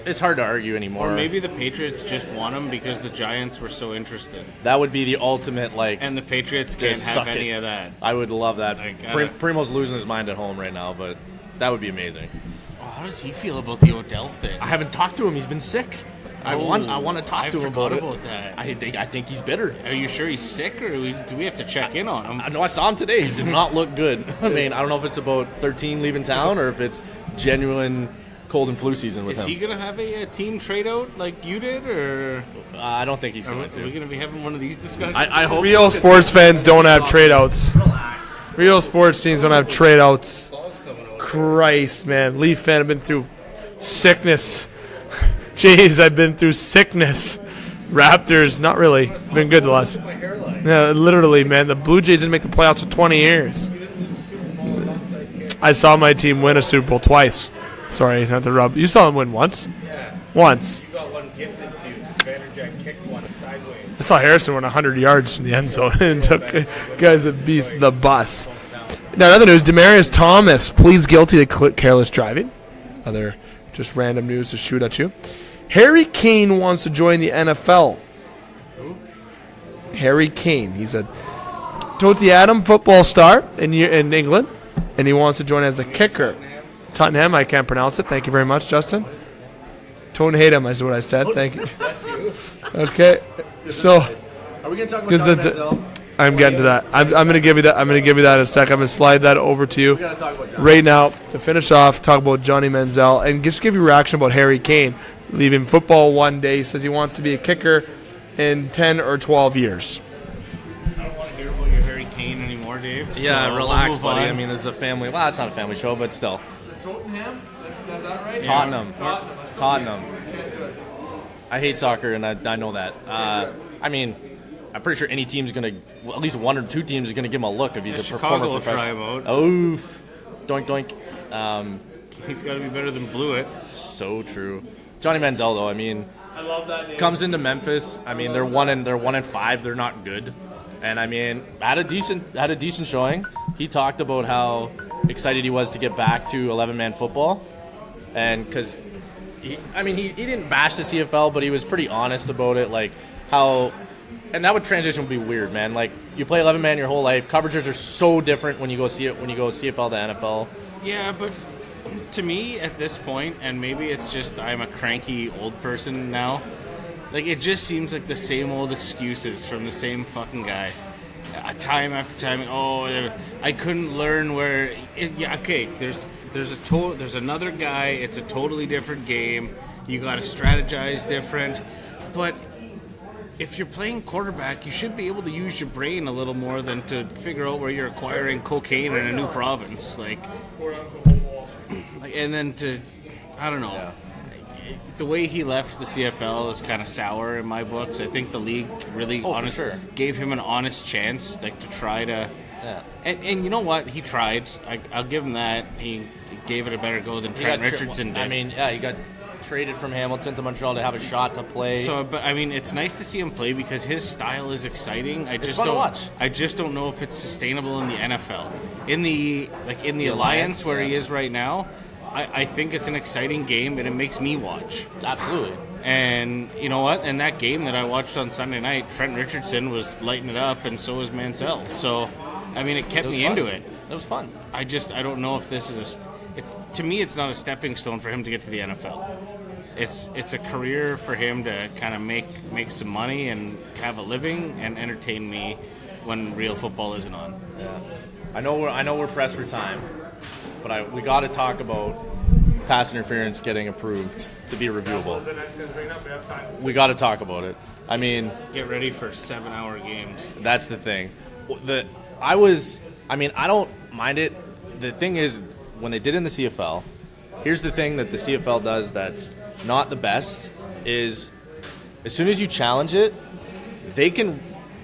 it's hard to argue anymore. Or maybe the Patriots just want him because the Giants were so interested. That would be the ultimate, and the Patriots can't have any of that. I would love that. Primo's losing his mind at home right now, but that would be amazing. How does he feel about the Odell thing? I haven't talked to him. He's been sick. I want to talk to him about that. I think he's bitter. Are you sure he's sick, or do we have to check in on him? I know I saw him today. He did not look good. I mean, I don't know if it's about 13 leaving town or if it's genuine cold and flu season with him. Is he going to have a team trade out like you did, or? I don't think he's going to. Are we going to be having one of these discussions? I hope Real sports fans don't have trade outs. Real sports teams don't have trade outs. Christ, man. Leaf fan, I've been through sickness. Jeez, I've been through sickness. Raptors, not really. Been good the last. Yeah, literally, man. The Blue Jays didn't make the playoffs for 20 years. I saw my team win a Super Bowl twice. Sorry, not to rub. You saw them win once? Yeah. Once. You got one gifted to you because Vanderjack kicked one sideways. I saw Harrison run 100 yards in the end zone and took guys that beat the bus. Now, in other news, Demarius Thomas pleads guilty to careless driving. Other just random news to shoot at you. Harry Kane wants to join the NFL. Who? Harry Kane. He's a Tottenham football star in England, and he wants to join as a kicker. Tottenham, I can't pronounce it. Thank you very much, Justin. Tottenham is what I said. Thank you. Bless you. Okay, so Are we going to talk about Johnny Manziel? I'm getting to that. I'm going to give you that. I'm going to give you that in a sec. I'm going to slide that over to you We got to talk about Johnny. right now to finish off. Talk about Johnny Manziel and just give you a reaction about Harry Kane leaving football one day. He says he wants to be a kicker in 10 or 12 years. I don't want to hear about your Harry Kane anymore, Dave. Yeah, so relax, we'll move buddy. on. I mean, this is a family. Well, it's not a family show, but still. Tottenham? Is that right? Tottenham. Tottenham. Tottenham. I hate soccer, and I know that. I mean, I'm pretty sure any team's going to, well, at least one or two teams are going to give him a look if he's a Chicago former will try professional. him out. Oof. Doink, doink. He's got to be better than Blewett. So true. Johnny Manziel, though, I mean, I love that name. comes into Memphis. I mean, they're 1-5. They're not good, and I mean, had a decent showing. He talked about how excited he was to get back to 11-man football, and because he didn't bash the CFL, but he was pretty honest about it, like how. And that would transition would be weird, man. Like you play 11-man your whole life. Coverages are so different when you go CFL to NFL. Yeah, but to me at this point, and maybe it's just I'm a cranky old person now, like it just seems like the same old excuses from the same fucking guy. Time after time, I couldn't learn where. There's another guy. It's a totally different game. You got to strategize different, but if you're playing quarterback, you should be able to use your brain a little more than to figure out where you're acquiring cocaine in a new province, and then I don't know. Yeah. The way he left the CFL is kind of sour in my books. I think the league really gave him an honest chance, like to try to. Yeah. And you know what? He tried. I'll give him that. He gave it a better go than Trent Richardson did. I mean, yeah, he got traded from Hamilton to Montreal to have a shot to play. So, but I mean, it's nice to see him play because his style is exciting. It's fun to watch. I just don't know if it's sustainable in the NFL. In the Alliance where he is right now, I think it's an exciting game and it makes me watch. Absolutely. And you know what? In that game that I watched on Sunday night, Trent Richardson was lighting it up, and so was Mansell. So, I mean, it kept me into it. It was fun. I don't know if this is to me, it's not a stepping stone for him to get to the NFL. It's a career for him to kind of make some money and have a living and entertain me when real football isn't on. Yeah. I know we're pressed for time, but we got to talk about pass interference getting approved to be reviewable. We got to talk about it. I mean, get ready for 7-hour games. That's the thing. I don't mind it. The thing is, when they did in the CFL, here's the thing that the CFL does that's not the best is as soon as you challenge it, they can,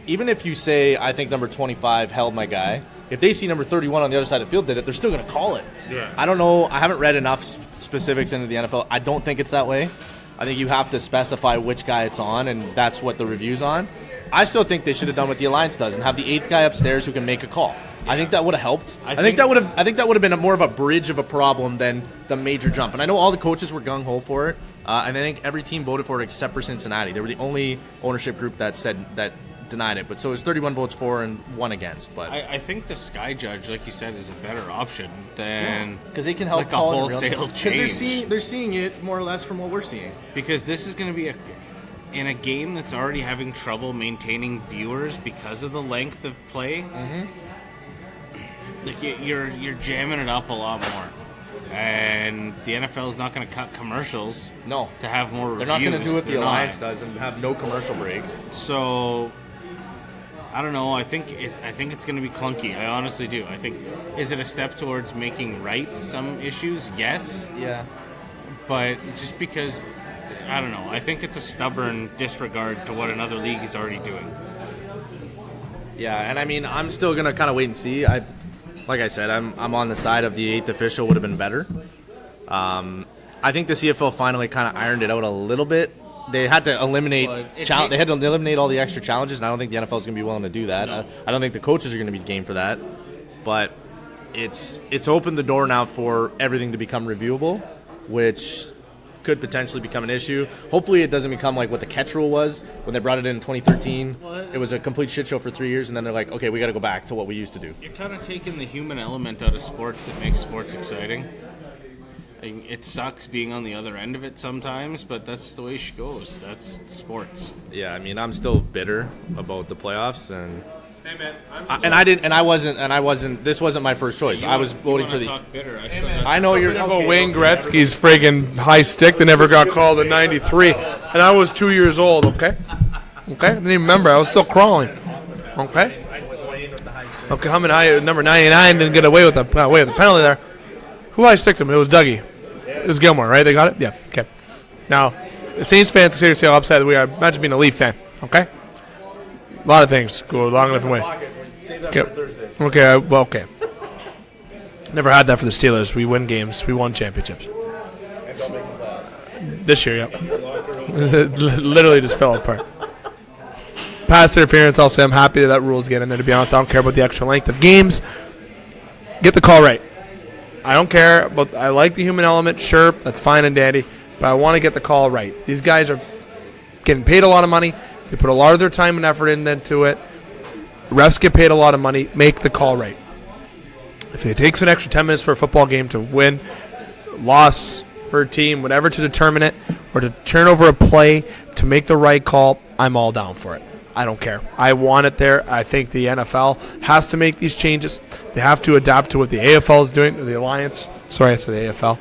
even if you say, I think number 25 held my guy, if they see number 31 on the other side of the field did it, they're still going to call it. Yeah. I don't know. I haven't read enough specifics into the NFL. I don't think it's that way. I think you have to specify which guy it's on, and that's what the review's on. I still think they should have done what the Alliance does and have the 8th guy upstairs who can make a call. Yeah. I think that would have helped. I think that would have been more of a bridge of a problem than the major jump. And I know all the coaches were gung ho for it, and I think every team voted for it except for Cincinnati. They were the only ownership group that said that denied it. But so it was 31 votes for and 1 against. But I think the Sky Judge, like you said, is a better option than because they can help like a call it wholesale change. Because they're seeing it more or less from what we're seeing. Because this is going to be in a game that's already having trouble maintaining viewers because of the length of play. Mm-hmm. Like you're jamming it up a lot more. And the NFL is not going to cut commercials. No, to have more. They're reviews. not going to do what the They're Alliance not. does and have no commercial breaks. So I don't know. I think it's going to be clunky. I honestly do. I think is it a step towards making right some issues? Yes. Yeah. But just because I don't know. I think it's a stubborn disregard to what another league is already doing. Yeah, and I mean, I'm still going to kind of wait and see. Like I said, I'm on the side of the 8th official would have been better. I think the CFL finally kind of ironed it out a little bit. They had to eliminate they had to eliminate all the extra challenges, and I don't think the NFL is going to be willing to do that. No. I don't think the coaches are going to be game for that. But it's opened the door now for everything to become reviewable, which could potentially become an issue. Hopefully it doesn't become like what the catch rule was when they brought it in 2013. It was a complete shit show for 3 years, and then they're like, okay, we got to go back to what we used to do. You're kind of taking the human element out of sports that makes sports exciting. It sucks being on the other end of it sometimes, but that's the way she goes. That's sports. Yeah, I mean, I'm still bitter about the playoffs, and Hey man, I wasn't. This wasn't my first choice. I was voting for the. I know you're about Wayne Gretzky's friggin' high stick that never got called in '93, and I was 2 years old. Okay, didn't even remember. I was still crawling. Okay, coming high number 99 didn't get away with the penalty there. Who high sticked him? It was Dougie. It was Gilmore, right? They got it. Yeah. Okay. Now, the Saints fans seriously how upset we are. Imagine being a Leaf fan. Okay. A lot of things go a long different ways. Okay. Never had that for the Steelers. We win games. We won championships. This year, yep. Literally just fell apart. Pass interference, also, I'm happy that rule's getting there, to be honest. I don't care about the extra length of games. Get the call right. I don't care, but I like the human element. Sure, that's fine and dandy, but I want to get the call right. These guys are getting paid a lot of money. They put a lot of their time and effort into it. Refs get paid a lot of money. Make the call right. If it takes an extra 10 minutes for a football game to win, loss for a team, whatever to determine it, or to turn over a play to make the right call, I'm all down for it. I don't care. I want it there. I think the NFL has to make these changes. They have to adapt to what the AFL is doing, or the Alliance. Sorry, I said the AFL.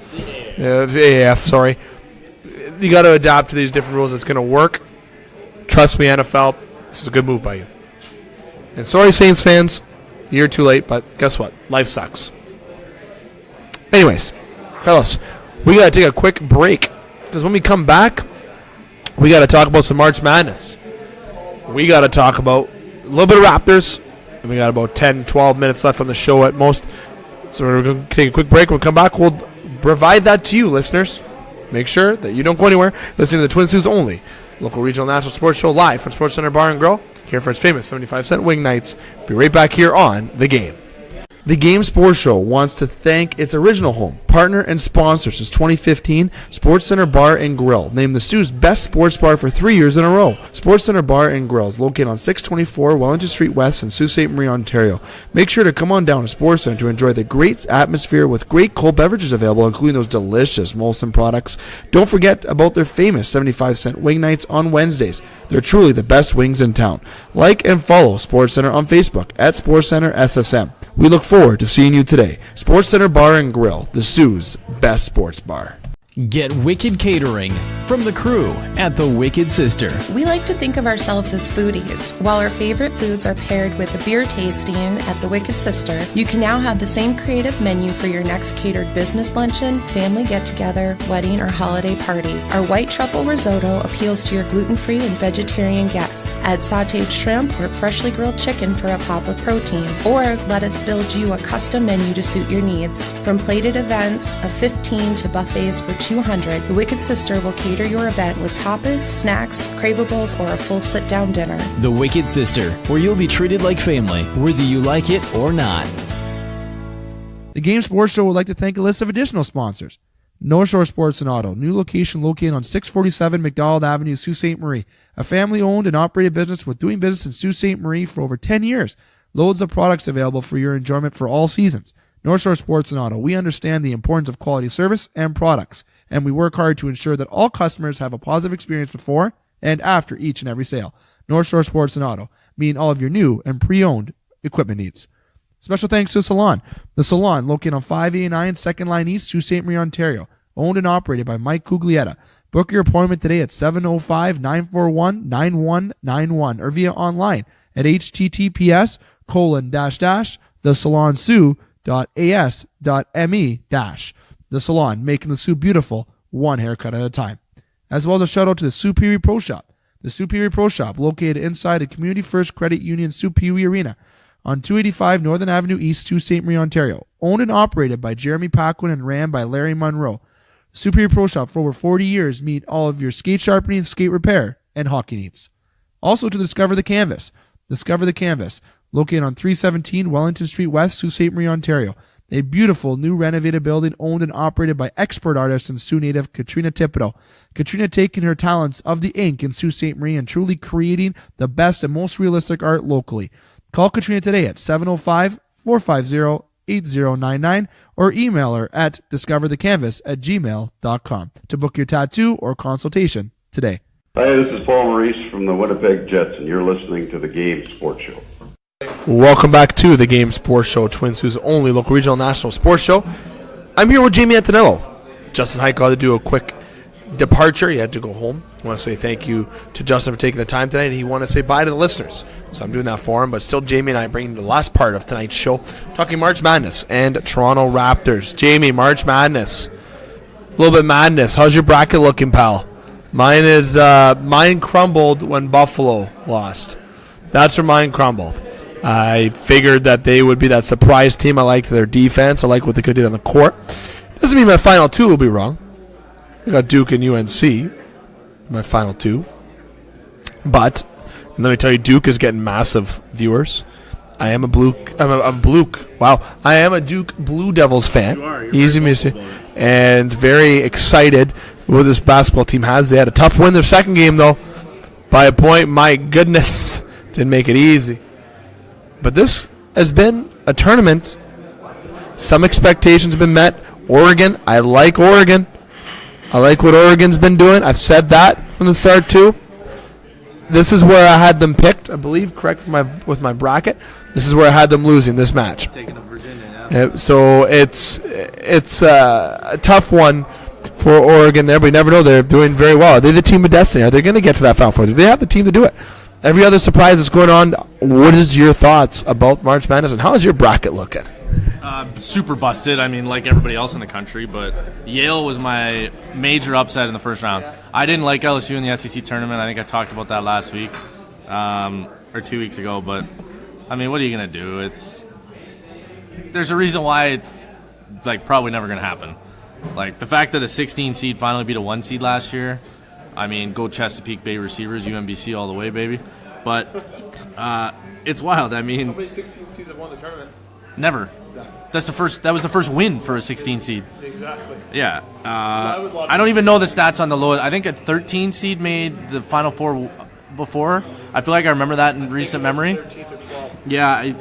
The AAF, sorry. You got to adapt to these different rules. It's going to work. Trust me, NFL, this is a good move by you. And sorry, Saints fans, you're too late, but guess what? Life sucks. Anyways, fellas, we got to take a quick break, because when we come back, we got to talk about some March Madness. We got to talk about a little bit of Raptors, and we got about 10, 12 minutes left on the show at most. So we're going to take a quick break. When we come back, we'll provide that to you, listeners. Make sure that you don't go anywhere. Listen to the Twin Sault's only local regional national sports show live from Sportscenter Bar and Grill, here for its famous 75-cent wing nights. Be right back here on The Game. The Game Sports Show wants to thank its original home, partner, and sponsor since 2015, Sportscenter Bar and Grill, named the Soo's best sports bar for 3 years in a row. Sportscenter Bar and Grill is located on 624 Wellington Street West in Sault Ste. Marie, Ontario. Make sure to come on down to SportsCenter to enjoy the great atmosphere with great cold beverages available, including those delicious Molson products. Don't forget about their famous 75-cent wing nights on Wednesdays. They're truly the best wings in town. Like and follow SportsCenter on Facebook at SportsCenter SSM. We look forward to seeing you today. SportsCenter Bar and Grill, the Soo's best sports bar. Get Wicked Catering from the crew at the Wicked Sister. We like to think of ourselves as foodies. While our favorite foods are paired with a beer tasting at the Wicked Sister, you can now have the same creative menu for your next catered business luncheon, family get-together, wedding, or holiday party. Our white truffle risotto appeals to your gluten-free and vegetarian guests. Add sautéed shrimp or freshly grilled chicken for a pop of protein. Or let us build you a custom menu to suit your needs. From plated events of 15 to buffets for 200, the Wicked Sister will cater your event with tapas, snacks, cravables, or a full sit-down dinner. The Wicked Sister, where you'll be treated like family, whether you like it or not. The Game Sports Show would like to thank a list of additional sponsors. North Shore Sports and Auto, new location located on 647 McDonald Avenue, Sault Ste. Marie. A family-owned and operated business with doing business in Sault Ste. Marie for over 10 years. Loads of products available for your enjoyment for all seasons. North Shore Sports and Auto, we understand the importance of quality service and products, and we work hard to ensure that all customers have a positive experience before and after each and every sale. North Shore Sports and Auto, meeting all of your new and pre-owned equipment needs. Special thanks to Salon. The Salon, located on 589 2nd Line East, Sault Ste. Marie, Ontario. Owned and operated by Mike Cuglietta. Book your appointment today at 705-941-9191 or via online at https://thesalonsoo.as.me-. The Salon, making the Soo beautiful, one haircut at a time. As well as a shout out to the Superior Pro Shop. The Superior Pro Shop, located inside the Community First Credit Union Superior Arena on 285 Northern Avenue East, Sault Ste. Marie, Ontario. Owned and operated by Jeremy Paquin and ran by Larry Monroe. Superior Pro Shop, for over 40 years, meet all of your skate sharpening, skate repair, and hockey needs. Also to Discover the Canvas. Discover the Canvas, located on 317 Wellington Street West, Sault Ste. Marie, Ontario. A beautiful, new renovated building owned and operated by expert artist and Sioux native Katrina Thibodeau. Katrina taking her talents of the ink in Sault Ste. Marie and truly creating the best and most realistic art locally. Call Katrina today at 705-450-8099 or email her at discoverthecanvas@gmail.com to book your tattoo or consultation today. Hi, this is Paul Maurice from the Winnipeg Jets, and you're listening to the Game Sports Show. Welcome back to the Game Sports Show, Twin Sault's only local regional national sports show. I'm here with Jamie Antonello. Justin Hykel had to do a quick departure. He had to go home. I want to say thank you to Justin for taking the time tonight, and he wanted to say bye to the listeners. So I'm doing that for him, but still Jamie and I bring the last part of tonight's show, talking March Madness and Toronto Raptors. Jamie, March Madness. A little bit madness. How's your bracket looking, pal? Mine crumbled when Buffalo lost. That's where mine crumbled. I figured that they would be that surprise team. I liked their defense. I like what they could do on the court. Doesn't mean my final two will be wrong. I got Duke and UNC, my final two. But, and let me tell you, Duke is getting massive viewers. I am a Duke Blue Devils fan. You are. You're Easy very music. vocal about it. And very excited what this basketball team has. They had a tough win their second game, though, by a point. My goodness, didn't make it easy. But this has been a tournament. Some expectations have been met. Oregon, I like Oregon. I like what Oregon's been doing. I've said that from the start, too. This is where I had them picked, I believe, correct with my bracket. This is where I had them losing this match. Taking up Virginia, yeah. So it's a tough one for Oregon there, but you never know. They're doing very well. Are they the team of destiny? Are they going to get to that Final Four? Do they have the team to do it? Every other surprise that's going on, what is your thoughts about March Madness, and how is your bracket looking? Super busted. I mean, like everybody else in the country, but Yale was my major upset in the first round. I didn't like LSU in the SEC tournament. I think I talked about that last week or 2 weeks ago. But I mean, what are you gonna do? There's a reason why it's like probably never gonna happen. Like the fact that a 16 seed finally beat a 1 seed last year. I mean, go Chesapeake Bay Receivers, UMBC all the way, baby. But it's wild. I mean, how many 16 seeds have won the tournament? Never. Exactly. That was the first win for a 16 seed. Exactly. Yeah. I don't even know the stats on the lowest. I think a 13 seed made the Final Four before. I feel like I remember that in recent memory. 13th or 12th. Yeah.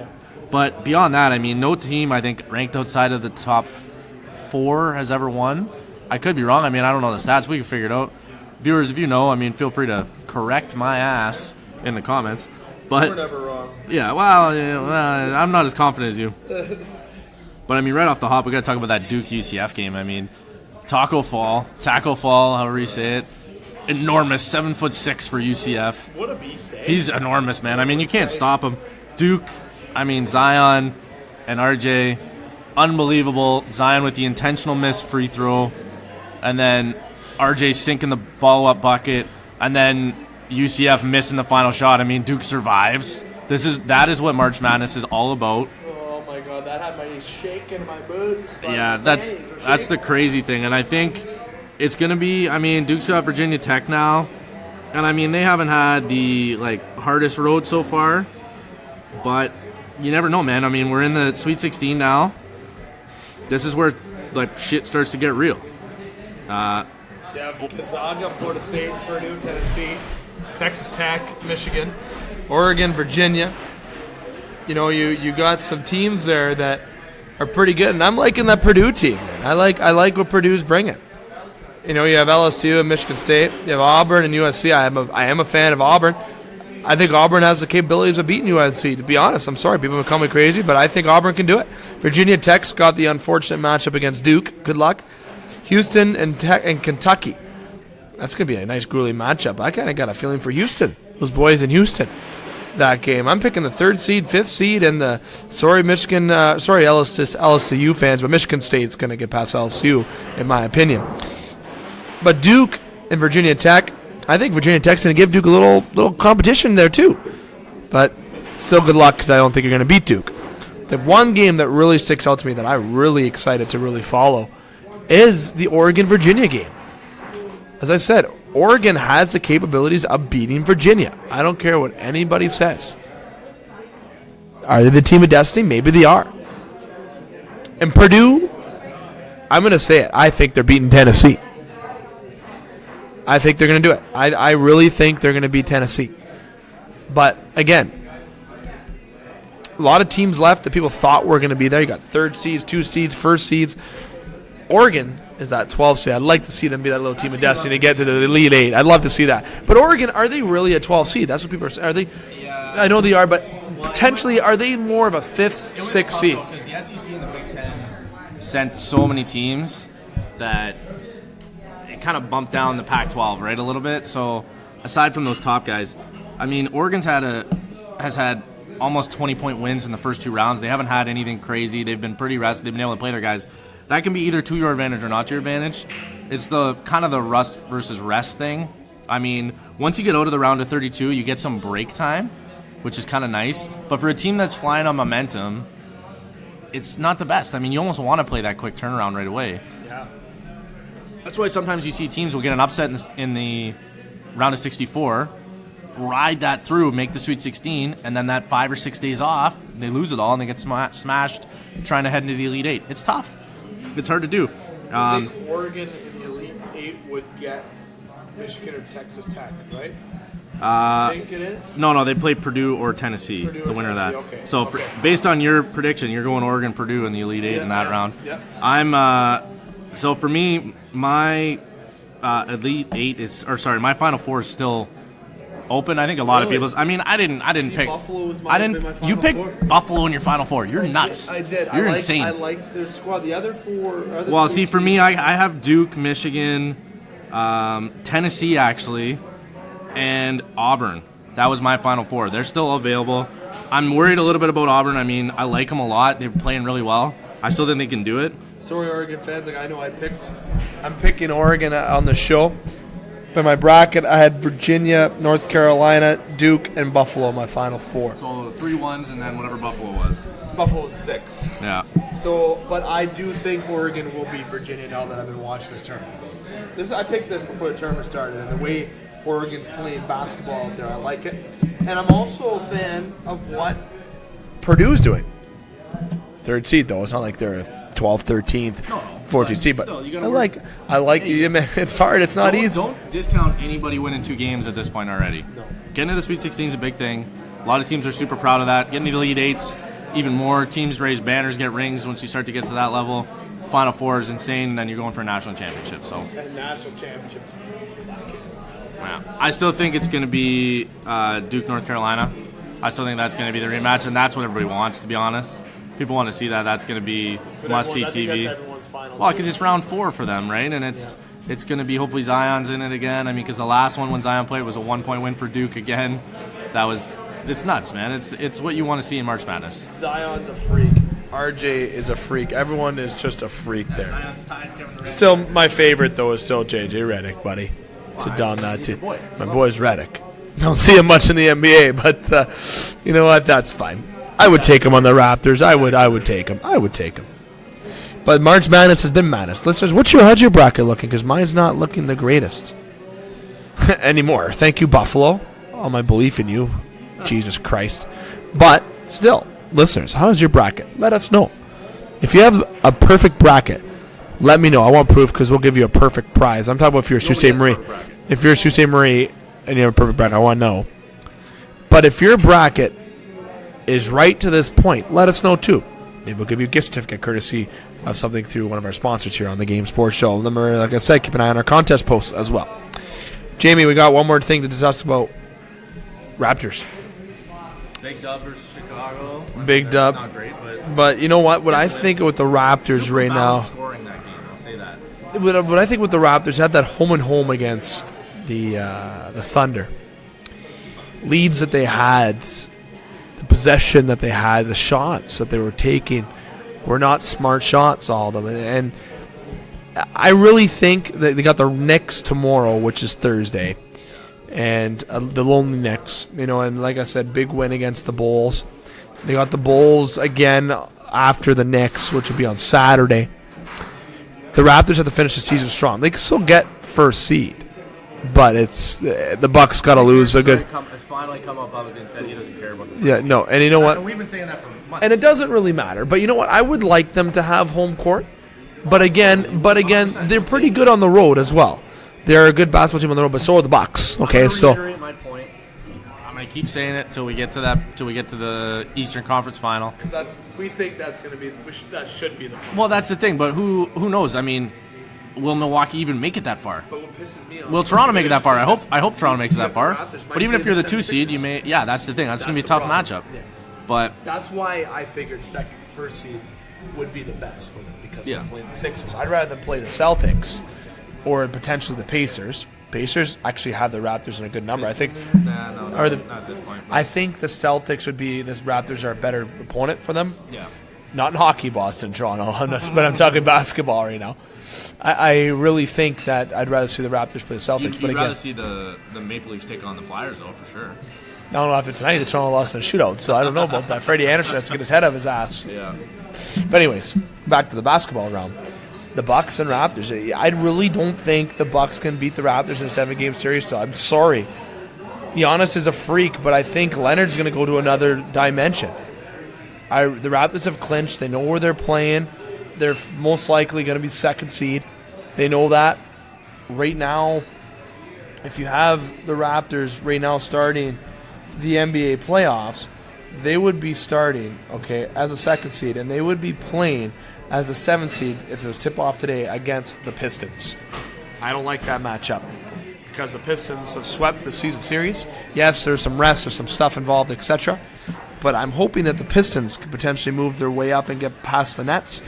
But beyond that, I mean, no team, I think, ranked outside of the top 4 has ever won. I could be wrong. I mean, I don't know the stats. We can figure it out. Viewers, if you know, I mean, feel free to correct my ass in the comments. But we're never wrong. Yeah, well, I'm not as confident as you. But, I mean, right off the hop, we got to talk about that Duke-UCF game. I mean, tackle fall, however you say it. Enormous, 7'6" for UCF. What a beast, eh? He's enormous, man. I mean, you can't stop him. Duke, I mean, Zion and RJ, unbelievable. Zion with the intentional missed free throw. And then RJ sinking the follow-up bucket. And then UCF missing the final shot. I mean, Duke survives. That is what March Madness is all about. Oh my God, that had my shaking my boots. Yeah, that's the crazy thing, and I think it's gonna be. I mean, Duke's got Virginia Tech now, and I mean they haven't had the hardest road so far, but you never know, man. I mean, we're in the Sweet 16 now. This is where shit starts to get real. You have Gonzaga, Florida State, Purdue, Tennessee, Texas Tech, Michigan, Oregon, Virginia. You know, you got some teams there that are pretty good, and I'm liking that Purdue team. I like what Purdue's bringing. You know, you have LSU and Michigan State. You have Auburn and USC. I am a fan of Auburn. I think Auburn has the capabilities of beating USC, to be honest. I'm sorry, people will call me crazy, but I think Auburn can do it. Virginia Tech's got the unfortunate matchup against Duke. Good luck. Houston and Kentucky. That's going to be a nice, grueling matchup. I kind of got a feeling for Houston, those boys in Houston, that game. I'm picking the 3rd seed, 5th seed, and LSU fans, but Michigan State's going to get past LSU, in my opinion. But Duke and Virginia Tech, I think Virginia Tech's going to give Duke a little competition there too. But still good luck, because I don't think you're going to beat Duke. The one game that really sticks out to me that I'm really excited to really follow is the Oregon-Virginia game. As I said, Oregon has the capabilities of beating Virginia. I don't care what anybody says. Are they the team of destiny? Maybe they are. And Purdue, I'm going to say it, I think they're beating Tennessee. I think they're going to do it. I really think they're going to beat Tennessee. But, again, a lot of teams left that people thought were going to be there. You got 3rd seeds, 2 seeds, 1st seeds. Oregon is that 12 seed. I'd like to see them be that little team of destiny to get to the Elite 8. I'd love to see that. But Oregon, are they really a 12 seed? That's what people are saying. Are they? Yeah. I know they are, but potentially, are they more of a 5th, 6th seed? Because the SEC and the Big Ten sent so many teams that it kind of bumped down the Pac-12, right, a little bit. So aside from those top guys, I mean, Oregon's has had almost 20-point wins in the first 2 rounds. They haven't had anything crazy. They've been pretty rested. They've been able to play their guys. That can be either to your advantage or not to your advantage. It's the kind of the rust versus rest thing. I mean, once you get out of the round of 32, you get some break time, which is kind of nice. But for a team that's flying on momentum, it's not the best. I mean, you almost want to play that quick turnaround right away. Yeah. That's why sometimes you see teams will get an upset in the round of 64, ride that through, make the Sweet 16, and then that 5 or 6 days off, they lose it all and they get smashed trying to head into the Elite 8. It's tough. It's hard to do. I think Oregon in the Elite 8 would get Michigan or Texas Tech, right? I think it is? No, they play Purdue or Tennessee, the winner of that. Okay. So based on your prediction, you're going Oregon, Purdue in the Elite 8 in that round. Yep. So for me, my Elite 8 is, my Final Four is still open. I think a lot of people's. I mean, I didn't pick. Buffalo was You picked Buffalo in your Final Four. You're nuts. I did. You're insane. I liked their squad. The other 4. Well, see, for me, I have Duke, Michigan, Tennessee actually, and Auburn. That was my Final Four. They're still available. I'm worried a little bit about Auburn. I mean, I like them a lot. They're playing really well. I still think they can do it. Sorry, Oregon fans. I know I'm picking Oregon on the show. In my bracket, I had Virginia, North Carolina, Duke, and Buffalo my Final Four. So 3 1s and then whatever Buffalo was. Buffalo was 6. Yeah. So, but I do think Oregon will beat Virginia now that I've been watching this tournament. I picked this before the tournament started, and the way Oregon's playing basketball out there, I like it. And I'm also a fan of what Purdue's doing. 3rd seed, though. It's not like they're 12th, 13th, 14th seed, but I like hey, it's hard. It's not easy. Don't discount anybody winning 2 games at this point already. No. Getting to the Sweet 16 is a big thing. A lot of teams are super proud of that. Getting to the Elite 8s, even more. Teams raise banners, get rings once you start to get to that level. Final Four is insane, and then you're going for a national championship. So. And national championship. Yeah. I still think it's going to be Duke, North Carolina. I still think that's going to be the rematch, and that's what everybody wants, to be honest. People want to see that. That's going to be must-see TV. Well, because it's round 4 for them, right? And it's going to be hopefully Zion's in it again. I mean, because the last one when Zion played was a 1-point win for Duke again. It's nuts, man. It's what you want to see in March Madness. Zion's a freak. RJ is a freak. Everyone is just a freak there. Still, my favorite, though, is still JJ Redick, buddy. To don that too. My boy's Redick. Don't see him much in the NBA, but you know what? That's fine. I would take him on the Raptors. I would take him. But March Madness has been madness. Listeners, how's your bracket looking? Because mine's not looking the greatest anymore. Thank you, Buffalo. All my belief in you. Jesus Christ. But still, listeners, how's your bracket? Let us know. If you have a perfect bracket, let me know. I want proof because we'll give you a perfect prize. I'm talking about if you're a Sault Ste. Marie. If you're a Sault Ste. Marie and you have a perfect bracket, I want to know. But if your bracket is right to this point, let us know too. Maybe we'll give you a gift certificate courtesy of something through one of our sponsors here on the Game Sports Show. Remember, like I said, keep an eye on our contest posts as well. Jamie, we got one more thing to discuss about Raptors. Big dub versus Chicago. Big dub. Not great, but you know what? What I think with the Raptors right now, scoring that game, I'll say that. What I think with the Raptors, had that home and home against the Thunder. Leads that they had, the possession that they had, the shots that they were taking were not smart shots, all of them. And I really think that they got the Knicks tomorrow, which is Thursday. And the lonely Knicks, and like I said, big win against the Bulls. They got the Bulls again after the Knicks, which will be on Saturday. The Raptors have to finish the season strong. They can still get first seed, but it's the Bucks got to lose. They're good. Has finally come up and said he doesn't care about the Yeah, no, and you know what? We've been saying that for months. And it doesn't really matter. But you know what? I would like them to have home court. But again, they're pretty good on the road as well. They're a good basketball team on the road, but so are the Bucks. Okay, I'm gonna reiterate my point. I'm gonna keep saying it till we get to the Eastern Conference Final. Because we think that should be the final. Well, that's the thing, but who knows? I mean, will Milwaukee even make it that far? But what pisses me off, will Toronto make it that far? I hope Toronto makes it that far. But even if you're the 2 seed, you may. Yeah, that's the thing. That's gonna be a tough matchup. Yeah. But that's why I figured first seed would be the best for them because they're playing the Sixers. I'd rather them play the Celtics. Or potentially the Pacers. Pacers actually have the Raptors in a good number. I think. Not at this point. I think the Celtics would be. The Raptors are a better opponent for them. Yeah. Not in hockey, Boston, Toronto, but I'm talking basketball right now. I really think that I'd rather see the Raptors play the Celtics. You'd rather see the Maple Leafs take on the Flyers, though, for sure. I don't know after tonight. The Toronto lost in a shootout, so I don't know about that. Freddie Anderson has to get his head out of his ass. Yeah. But anyways, back to the basketball round. The Bucks and Raptors. I really don't think the Bucks can beat the Raptors in a 7-game series, so I'm sorry. Giannis is a freak, but I think Leonard's going to go to another dimension. The Raptors have clinched. They know where they're playing. They're most likely going to be second seed. They know that. Right now, if you have the Raptors right now starting the NBA playoffs, they would be starting, as a second seed, and they would be playing as the 7th seed if it was tip-off today against the Pistons. I don't like that matchup because the Pistons have swept the season series. Yes, there's some rest, there's some stuff involved, etc. But I'm hoping that the Pistons could potentially move their way up and get past the Nets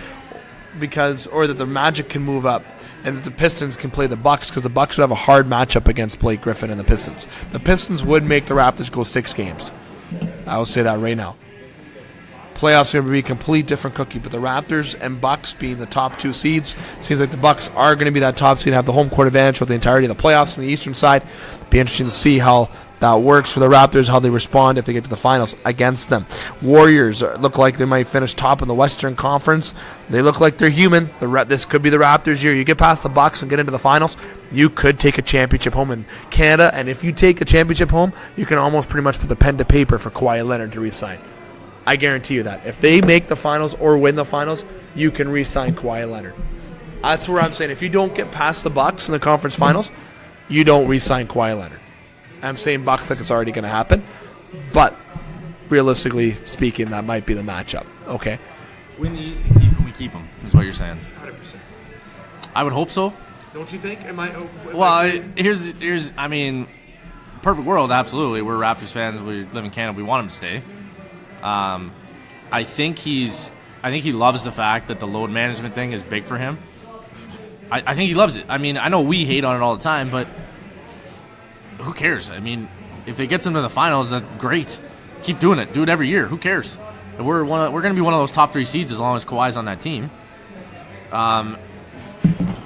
or that the Magic can move up and that the Pistons can play the Bucks because the Bucks would have a hard matchup against Blake Griffin and the Pistons. The Pistons would make the Raptors go 6 games. I will say that right now. Playoffs are going to be a complete different cookie, but the Raptors and Bucks being the top 2 seeds, seems like the Bucks are going to be that top seed and have the home court advantage for the entirety of the playoffs on the Eastern side. Be interesting to see how that works for the Raptors, how they respond if they get to the finals against them. Warriors look like they might finish top in the Western Conference. They look like they're human. This could be the Raptors' year. You get past the Bucks and get into the finals, you could take a championship home in Canada, and if you take a championship home, you can almost pretty much put the pen to paper for Kawhi Leonard to re-sign. I guarantee you that. If they make the finals or win the finals, you can re-sign Kawhi Leonard. That's where I'm saying if you don't get past the Bucks in the conference finals, you don't re-sign Kawhi Leonard. I'm saying Bucks like it's already going to happen, but realistically speaking, that might be the matchup. Okay. Win the East and keep them, we keep them, is what you're saying. 100%. I would hope so. Don't you think? Here's I mean, perfect world, absolutely. We're Raptors fans. We live in Canada. We want him to stay. I think he loves the fact that the load management thing is big for him. I think he loves it. I mean, I know we hate on it all the time, but who cares? I mean, if it gets them to the finals, that's great. Keep doing it. Do it every year. Who cares? If we're going to be one of those top 3 seeds as long as Kawhi's on that team.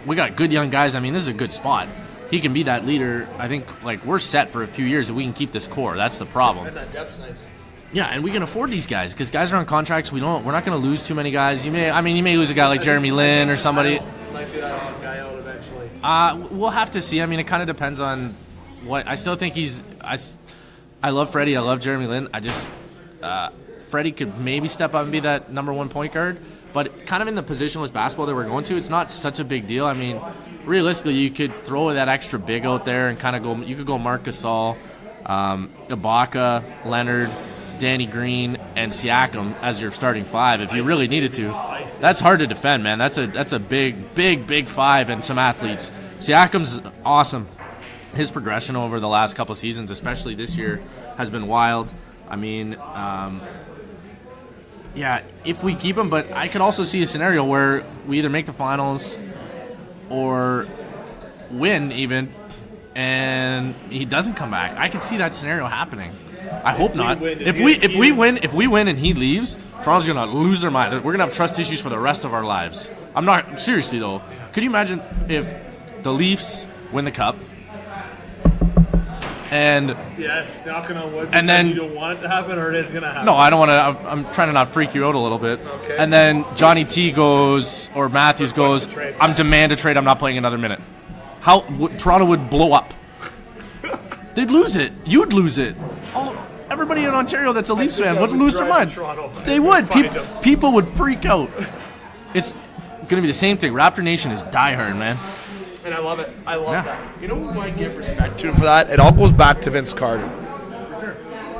We got good young guys. I mean, this is a good spot. He can be that leader. I think we're set for a few years if we can keep this core. That's the problem. And that depth's nice. Yeah, and we can afford these guys because guys are on contracts. We're not going to lose too many guys. You may lose a guy like Jeremy Lin or somebody. Might be that guy out eventually. We'll have to see. I mean, it kind of depends on what. I still think I love Freddie. I love Jeremy Lin. I just Freddie could maybe step up and be that number one point guard. But kind of in the positionless basketball that we're going to, it's not such a big deal. I mean, realistically, you could throw that extra big out there and kind of go. You could go Marc Gasol, Ibaka, Leonard, Danny Green, and Siakam as your starting five if you really needed to. That's hard to defend, man. That's a big five and some athletes. Siakam's awesome. His progression over the last couple seasons, especially this year, has been wild. I mean, yeah, if we keep him, but I could also see a scenario where we either make the finals or win even, and he doesn't come back. I could see that scenario happening. I hope not. If we win and he leaves, Toronto's gonna lose their mind. We're gonna have trust issues for the rest of our lives. I'm not seriously though. Could you imagine if the Leafs win the cup? And yes, knocking on wood. And then you don't want it to happen, or it is gonna happen. No, I don't want to. I'm trying to not freak you out a little bit. Okay. And then Johnny T goes, or Matthews goes, I'm demand a trade. I'm not playing another minute. Toronto would blow up. They'd lose it. You'd lose it. Everybody in Ontario that's a Leafs fan would lose their mind. They would. People would freak out. It's gonna be the same thing. Raptor Nation is diehard, man. And I love it. I love that. You know who I give respect to for that? It all goes back to Vince Carter.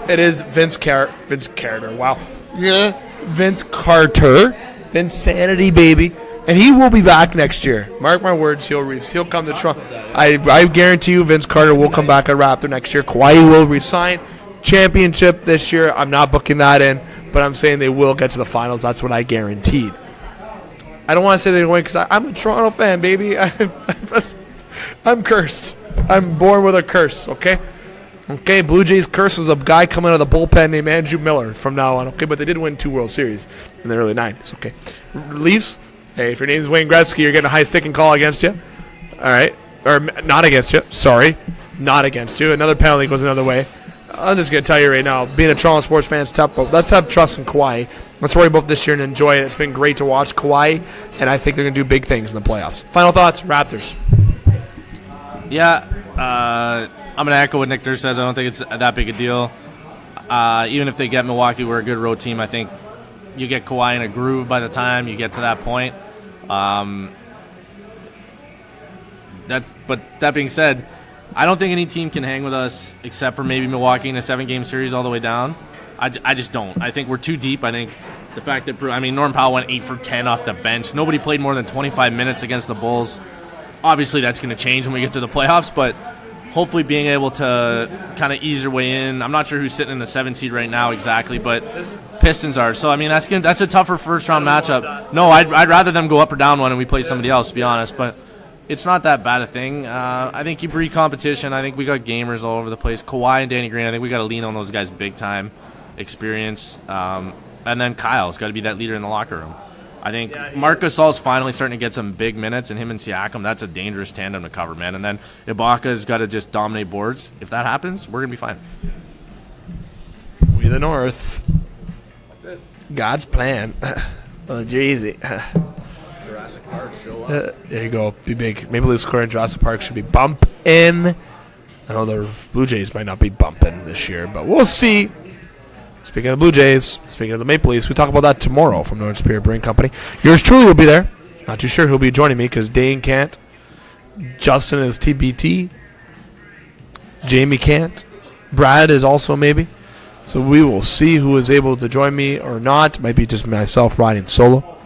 It is Vince Carter. Wow. Yeah. Vince Carter. Vinsanity, baby. And he will be back next year. Mark my words, he'll come to Toronto. I guarantee you Vince Carter will come back at Raptor next year. Kawhi will resign. Championship this year. I'm not booking that in, but I'm saying they will get to the finals. That's what I guaranteed. I don't want to say they're going because I'm a Toronto fan, baby. I'm cursed. I'm born with a curse, okay? Okay, Blue Jays curse was a guy coming out of the bullpen named Andrew Miller from now on, okay? But they did win 2 World Series in the early 90s, okay? Leafs, hey, if your name's Wayne Gretzky, you're getting a high sticking call against you. All right? Or not against you. Sorry. Not against you. Another penalty goes another way. I'm just going to tell you right now, being a Toronto sports fan is tough, but let's have trust in Kawhi. Let's worry about this year and enjoy it. It's been great to watch Kawhi, and I think they're going to do big things in the playoffs. Final thoughts, Raptors. Yeah, I'm going to echo what Nick Durst says. I don't think it's that big a deal. Even if they get Milwaukee, we're a good road team. I think you get Kawhi in a groove by the time you get to that point. But that being said, I don't think any team can hang with us except for maybe Milwaukee in a 7-game series all the way down. I just don't. I think we're too deep. I think the fact that Norm Powell went 8 for 10 off the bench. Nobody played more than 25 minutes against the Bulls. Obviously, that's going to change when we get to the playoffs, but hopefully being able to kind of ease your way in. I'm not sure who's sitting in the 7th seed right now exactly, but Pistons are. So, that's a tougher first-round matchup. No, I'd rather them go up or down one and we play somebody else, to be honest, but it's not that bad a thing. I think you breed competition. I think we got gamers all over the place. Kawhi and Danny Green, I think we got to lean on those guys big time. Experience. And then Kyle's got to be that leader in the locker room. I think Marc Gasol's finally starting to get some big minutes, and him and Siakam, that's a dangerous tandem to cover, man. And then Ibaka's got to just dominate boards. If that happens, we're going to be fine. We the North. That's it. God's plan. Oh, Jeezy. Jurassic Park show up. There you go. Be big. Maple Leaf Square in Jurassic Park should be bumping. I know the Blue Jays might not be bumping this year, but we'll see. Speaking of the Blue Jays, speaking of the Maple Leafs, we talk about that tomorrow from Northern Superior Brewing Company. Yours truly will be there. Not too sure who'll be joining me because Dane can't. Justin is TBT. Jamie can't. Brad is also maybe. So we will see who is able to join me or not. Might be just myself riding solo.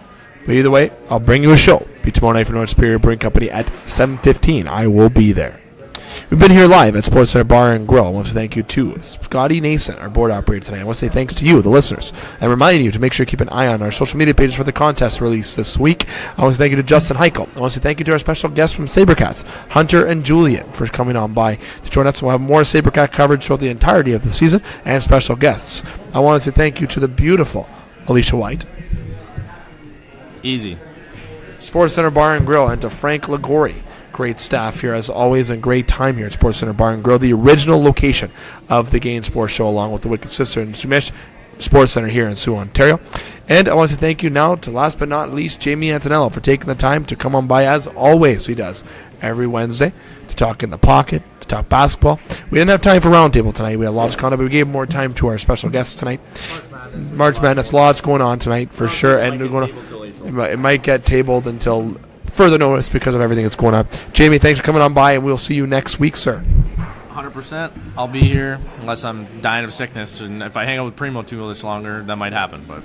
But either way, I'll bring you a show. Be tomorrow night for Northern Superior Brewing Company at 7:15. I will be there. We've been here live at Sportscenter Bar and Grill. I want to thank you to Scotty Nason, our board operator tonight. I want to say thanks to you, the listeners, and reminding you to make sure to keep an eye on our social media pages for the contest release this week. I want to thank you to Justin Hykel. I want to say thank you to our special guests from Sabrecats, Hunter and Julian, for coming on by to join us. We'll have more Sabrecat coverage throughout the entirety of the season and special guests. I want to say thank you to the beautiful Alicia White. Easy. Sportscenter Bar and Grill, and to Frank Ligori. Great staff here as always, and great time here at Sportscenter Bar and Grill, the original location of the Game Sports Show, along with the Wicked Sister and Sumish Sports Center here in Soo, Ontario. And I want to thank you now to, last but not least, Jamie Antonello for taking the time to come on by, as always he does every Wednesday, to talk in the pocket, to talk basketball. We didn't have time for roundtable tonight. We had a lot of content, but we gave more time to our special guests tonight. March Madness, lots going on tonight for sure, and it might get tabled until further notice because of everything that's going on. Jamie, thanks for coming on by, and we'll see you next week, sir. 100%. I'll be here unless I'm dying of sickness, and if I hang out with Primo too much longer, that might happen. But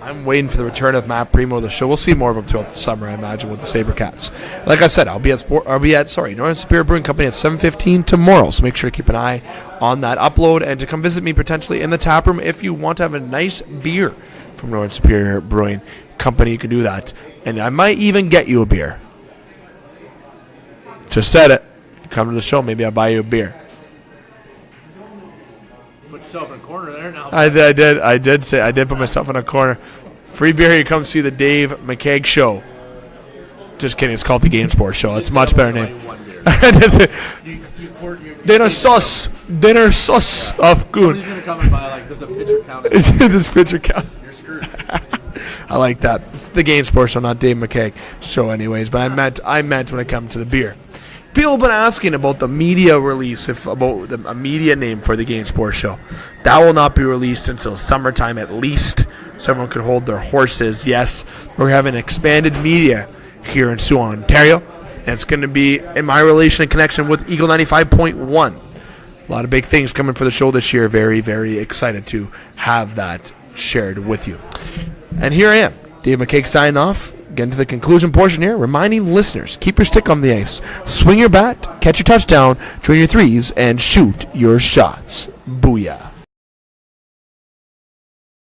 I'm waiting for the return of Matt Primo to the show. We'll see more of him throughout the summer, I imagine, with the Sabrecats. Like I said, I'll be at Northern Superior Brewing Company at 7:15 tomorrow, so make sure to keep an eye on that upload and to come visit me potentially in the tap room if you want to have a nice beer from Northern Superior Brewing Company. You can do that, and I might even get you a beer. Just said it. Come to the show, maybe I'll buy you a beer. put yourself in a corner there now. I did put myself in a corner. Free beer, you come see the Dave McCaig show. Just kidding, it's called the Game Sports Show. It's a much better name. Dinner sauce of goon. Somebody's going to come and buy, like, does a pitcher count? Does pitcher count? You're screwed. I like that. It's the Game Sports Show, not Dave McCaig show anyways, but I meant when it comes to the beer. People have been asking about the media release, about a media name for the Game Sports Show. That will not be released until summertime at least, so everyone can hold their horses. Yes, we're having expanded media here in Soo, Ontario, and it's going to be in my relation and connection with Eagle 95.1. A lot of big things coming for the show this year. Very, very excited to have that shared with you. And here I am, Dave McCaig signing off. Getting to the conclusion portion here, reminding listeners, keep your stick on the ice, swing your bat, catch your touchdown, drain your threes, and shoot your shots. Booyah.